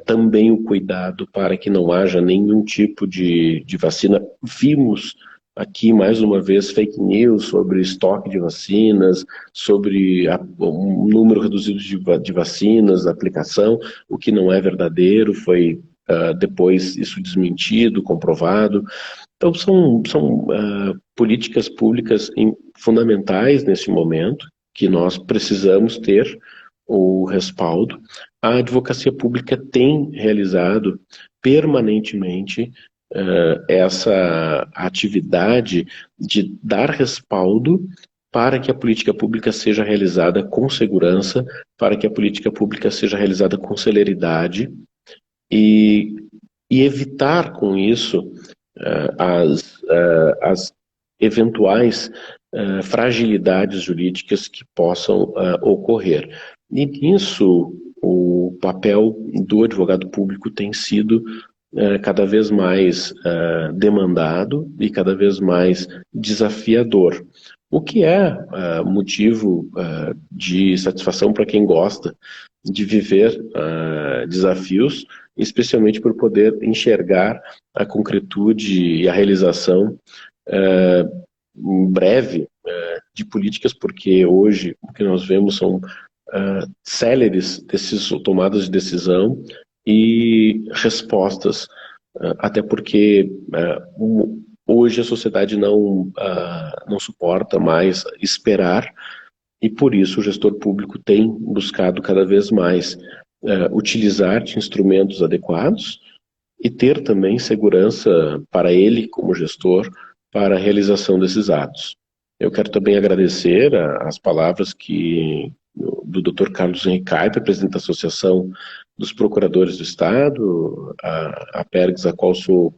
também o cuidado para que não haja nenhum tipo de vacina. Vimos aqui, mais uma vez, fake news sobre estoque de vacinas, sobre um número reduzido de vacinas, aplicação, o que não é verdadeiro, foi depois isso desmentido, comprovado. Então são políticas públicas fundamentais nesse momento, que nós precisamos ter o respaldo. A advocacia pública tem realizado permanentemente essa atividade de dar respaldo para que a política pública seja realizada com segurança, para que a política pública seja realizada com celeridade e evitar com isso as eventuais fragilidades jurídicas que possam ocorrer. E nisso, o papel do advogado público tem sido cada vez mais demandado e cada vez mais desafiador, o que é motivo de satisfação para quem gosta de viver desafios, especialmente por poder enxergar a concretude e a realização em breve de políticas, porque hoje o que nós vemos são céleres tomadas de decisão e respostas, até porque hoje a sociedade não suporta mais esperar, e por isso o gestor público tem buscado cada vez mais utilizar de instrumentos adequados e ter também segurança para ele, como gestor, para a realização desses atos. Eu quero também agradecer as palavras do Dr. Carlos Henrique Caipe, presidente da Associação dos Procuradores do Estado, a PERGS, a qual sou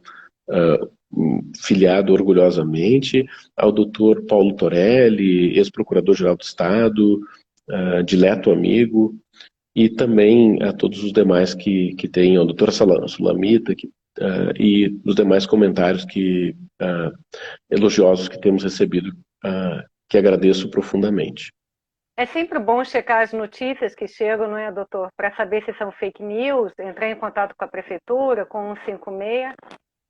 filiado orgulhosamente, ao Dr. Paulo Torelli, ex-procurador-geral do Estado, dileto amigo, e também a todos os demais que têm, ao Dr. Sulamita, e os demais comentários elogiosos que temos recebido, que agradeço profundamente. É sempre bom checar as notícias que chegam, não é, doutor? Para saber se são fake news, entrar em contato com a prefeitura, com o 156,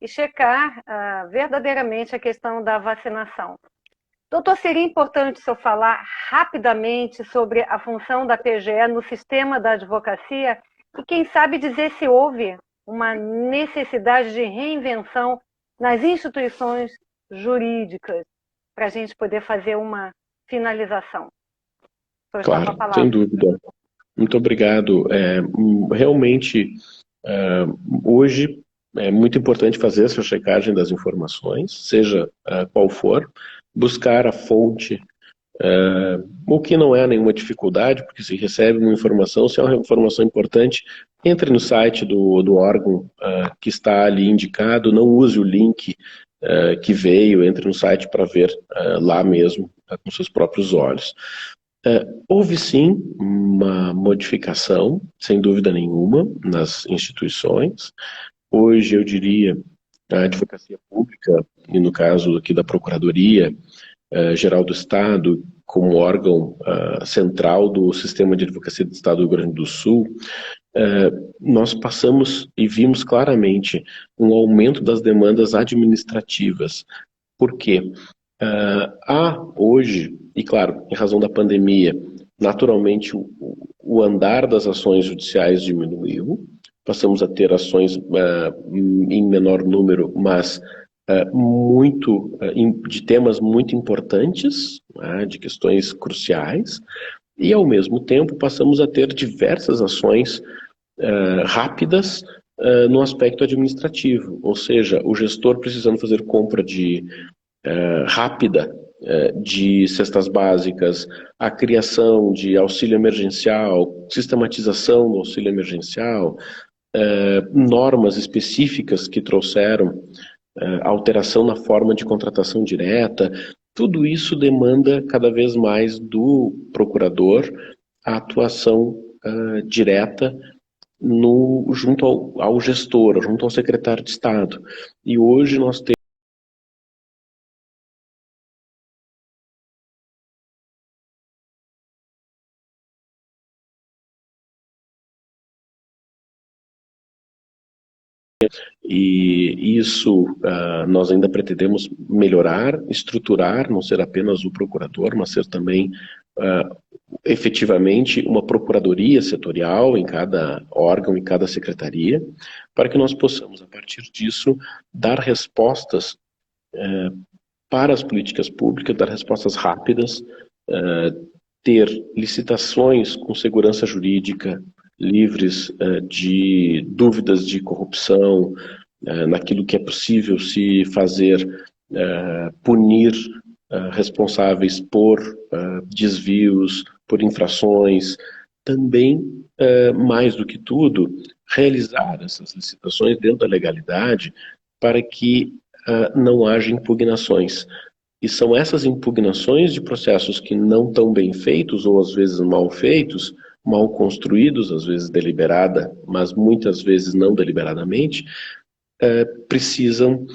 e checar verdadeiramente a questão da vacinação. Doutor, seria importante o senhor falar rapidamente sobre a função da PGE no sistema da advocacia e, quem sabe, dizer se houve uma necessidade de reinvenção nas instituições jurídicas para a gente poder fazer uma finalização. Claro, sem dúvida. Muito obrigado. Realmente, hoje é muito importante fazer essa checagem das informações, seja qual for, buscar a fonte, o que não é nenhuma dificuldade, porque se recebe uma informação, se é uma informação importante, entre no site do órgão que está ali indicado, não use o link que veio, entre no site para ver lá mesmo, com seus próprios olhos. Houve sim uma modificação, sem dúvida nenhuma, nas instituições. Hoje eu diria a advocacia pública, e no caso aqui da Procuradoria Geral do Estado, como órgão central do sistema de advocacia do Estado do Rio Grande do Sul, nós passamos e vimos claramente um aumento das demandas administrativas. Por quê? Há hoje, e claro, em razão da pandemia, naturalmente o andar das ações judiciais diminuiu, passamos a ter ações em menor número, mas de temas muito importantes, de questões cruciais, e ao mesmo tempo passamos a ter diversas ações rápidas no aspecto administrativo, ou seja, o gestor precisando fazer compra rápida de cestas básicas, a criação de auxílio emergencial, sistematização do auxílio emergencial, normas específicas que trouxeram alteração na forma de contratação direta, tudo isso demanda cada vez mais do procurador a atuação direta junto ao gestor, junto ao secretário de Estado. E hoje nós temos e isso nós ainda pretendemos melhorar, estruturar, não ser apenas o procurador, mas ser também efetivamente uma procuradoria setorial em cada órgão, em cada secretaria, para que nós possamos, a partir disso, dar respostas para as políticas públicas, dar respostas rápidas, ter licitações com segurança jurídica, livres de dúvidas de corrupção, naquilo que é possível se fazer, punir responsáveis por desvios, por infrações, também, mais do que tudo, realizar essas licitações dentro da legalidade para que não haja impugnações. E são essas impugnações de processos que não estão bem feitos, ou às vezes mal feitos, mal construídos, às vezes deliberada, mas muitas vezes não deliberadamente, precisam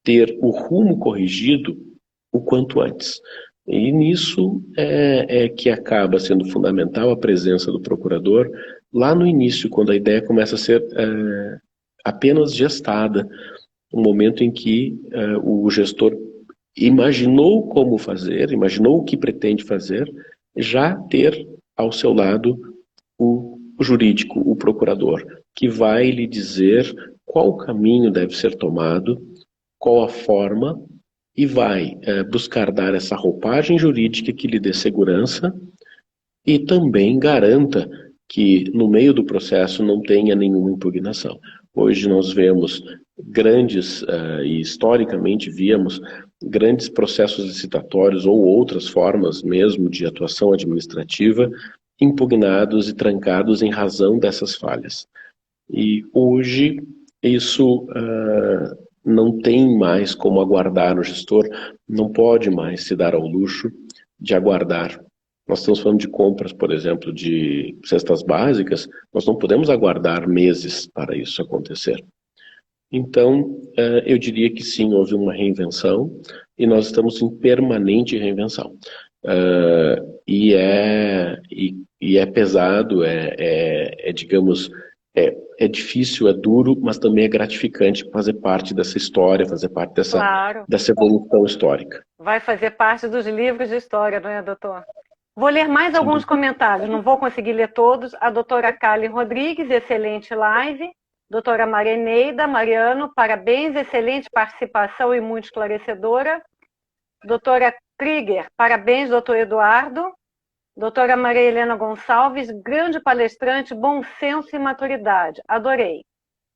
ter o rumo corrigido o quanto antes. E nisso é que acaba sendo fundamental a presença do procurador lá no início, quando a ideia começa a ser apenas gestada, um momento em que o gestor imaginou como fazer, imaginou o que pretende fazer, já ter ao seu lado o jurídico, o procurador, que vai lhe dizer qual caminho deve ser tomado, qual a forma, e vai buscar dar essa roupagem jurídica que lhe dê segurança e também garanta que no meio do processo não tenha nenhuma impugnação. Hoje nós vemos grandes, e historicamente víamos, grandes processos licitatórios ou outras formas mesmo de atuação administrativa impugnados e trancados em razão dessas falhas. E hoje isso não tem mais como aguardar. O gestor não pode mais se dar ao luxo de aguardar. Nós estamos falando de compras, por exemplo, de cestas básicas, nós não podemos aguardar meses para isso acontecer. Então, eu diria que sim, houve uma reinvenção e nós estamos em permanente reinvenção. E é pesado, digamos, é difícil, é duro, mas também é gratificante fazer parte dessa história, fazer parte dessa evolução histórica. Vai fazer parte dos livros de história, não é, doutor? Vou ler mais alguns comentários, não vou conseguir ler todos. A doutora Kali Rodrigues, excelente live. Doutora Marineida, Mariano, parabéns, excelente participação e muito esclarecedora. Doutora Krieger, parabéns, doutor Eduardo. Doutora Maria Helena Gonçalves, grande palestrante, bom senso e maturidade, adorei.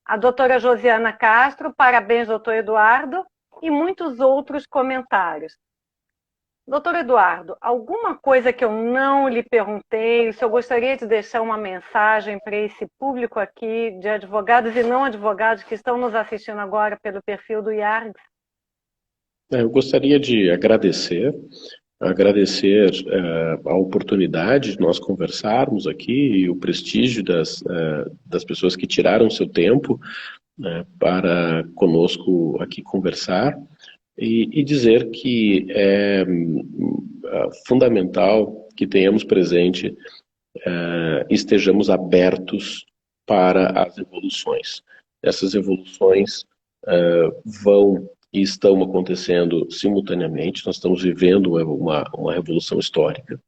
A doutora Josiana Castro, parabéns, doutor Eduardo, e muitos outros comentários. Doutor Eduardo, alguma coisa que eu não lhe perguntei, o senhor gostaria de deixar uma mensagem para esse público aqui de advogados e não advogados que estão nos assistindo agora pelo perfil do IARGS? Eu gostaria de agradecer a oportunidade de nós conversarmos aqui e o prestígio das pessoas que tiraram seu tempo para conosco aqui conversar. E dizer que é fundamental que tenhamos presente, estejamos abertos para as evoluções. Essas evoluções vão e estão acontecendo simultaneamente, nós estamos vivendo uma revolução histórica.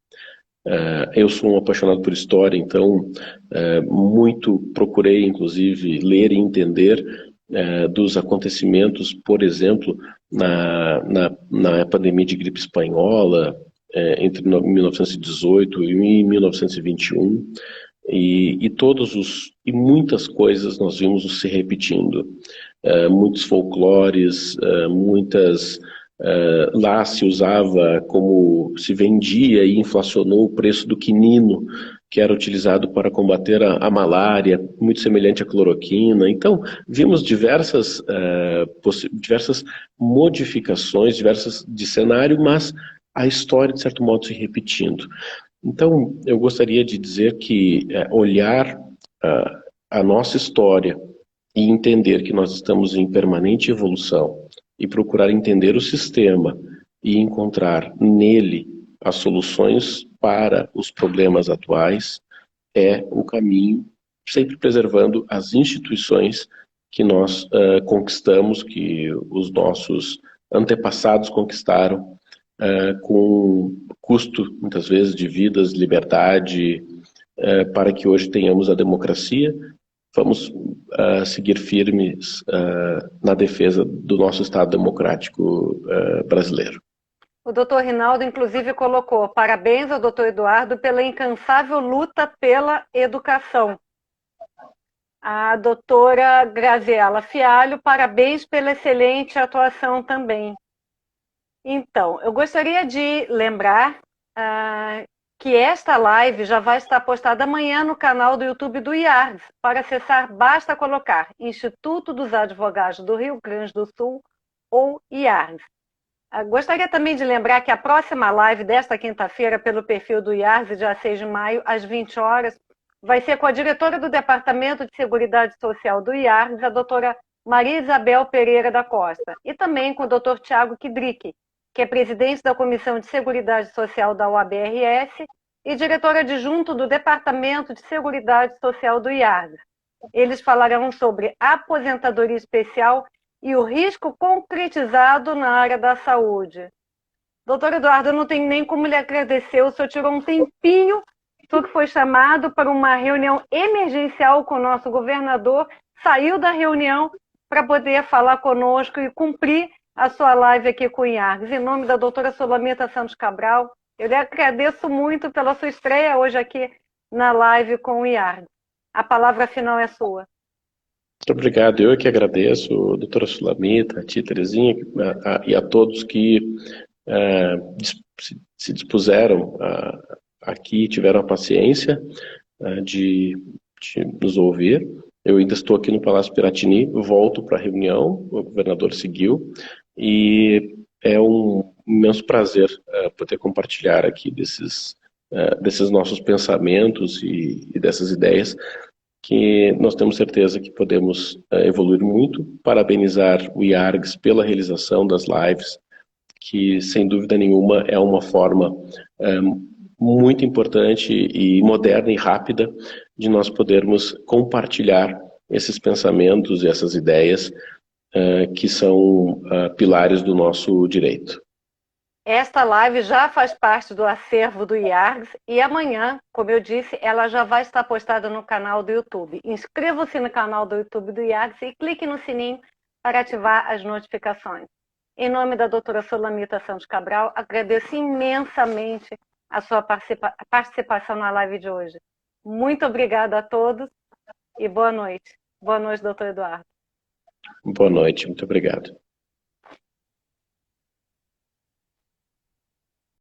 Eu sou um apaixonado por história, então muito procurei, inclusive, ler e entender dos acontecimentos, por exemplo, na pandemia de gripe espanhola, entre 1918 e 1921, e muitas coisas nós vimos se repetindo. Muitos folclores, lá se usava como se vendia e inflacionou o preço do quinino, que era utilizado para combater a malária, muito semelhante à cloroquina. Então, vimos diversas modificações, diversas de cenário, mas a história, de certo modo, se repetindo. Então, eu gostaria de dizer que olhar a nossa história e entender que nós estamos em permanente evolução e procurar entender o sistema e encontrar nele as soluções para os problemas atuais é o caminho, sempre preservando as instituições que nós conquistamos, que os nossos antepassados conquistaram, com custo, muitas vezes, de vidas, liberdade, para que hoje tenhamos a democracia. Vamos seguir firmes na defesa do nosso Estado democrático brasileiro. O doutor Rinaldo, inclusive, colocou parabéns ao doutor Eduardo pela incansável luta pela educação. A doutora Graziela Fialho, parabéns pela excelente atuação também. Então, eu gostaria de lembrar que esta live já vai estar postada amanhã no canal do YouTube do IARGS. Para acessar, basta colocar Instituto dos Advogados do Rio Grande do Sul ou IARGS. Gostaria também de lembrar que a próxima live desta quinta-feira, pelo perfil do IARGS, dia 6 de maio, às 20 horas, vai ser com a diretora do Departamento de Seguridade Social do IARGS, a doutora Maria Isabel Pereira da Costa, e também com o doutor Tiago Kidrick, que é presidente da Comissão de Seguridade Social da OAB-RS e diretor adjunto do Departamento de Seguridade Social do IARGS. Eles falarão sobre aposentadoria especial e o risco concretizado na área da saúde. Doutor Eduardo, eu não tenho nem como lhe agradecer, o senhor tirou um tempinho, o senhor que foi chamado para uma reunião emergencial com o nosso governador, saiu da reunião para poder falar conosco e cumprir a sua live aqui com o IARGS. Em nome da doutora Solamita Santos Cabral, eu lhe agradeço muito pela sua estreia hoje aqui na live com o IARGS. A palavra final é sua. Muito obrigado, eu é que agradeço, doutora Sulamita, a ti, Terezinha, e a todos que se dispuseram aqui, tiveram a paciência de nos ouvir. Eu ainda estou aqui no Palácio Piratini, volto para a reunião, o governador seguiu, e é um imenso prazer poder compartilhar aqui desses nossos pensamentos e dessas ideias, que nós temos certeza que podemos evoluir muito. Parabenizar o IARGS pela realização das lives, que sem dúvida nenhuma é uma forma muito importante e moderna e rápida de nós podermos compartilhar esses pensamentos e essas ideias que são pilares do nosso direito. Esta live já faz parte do acervo do IARGS e amanhã, como eu disse, ela já vai estar postada no canal do YouTube. Inscreva-se no canal do YouTube do IARGS e clique no sininho para ativar as notificações. Em nome da doutora Solamita Santos Cabral, agradeço imensamente a sua participação na live de hoje. Muito obrigada a todos e boa noite. Boa noite, doutor Eduardo. Boa noite, muito obrigado.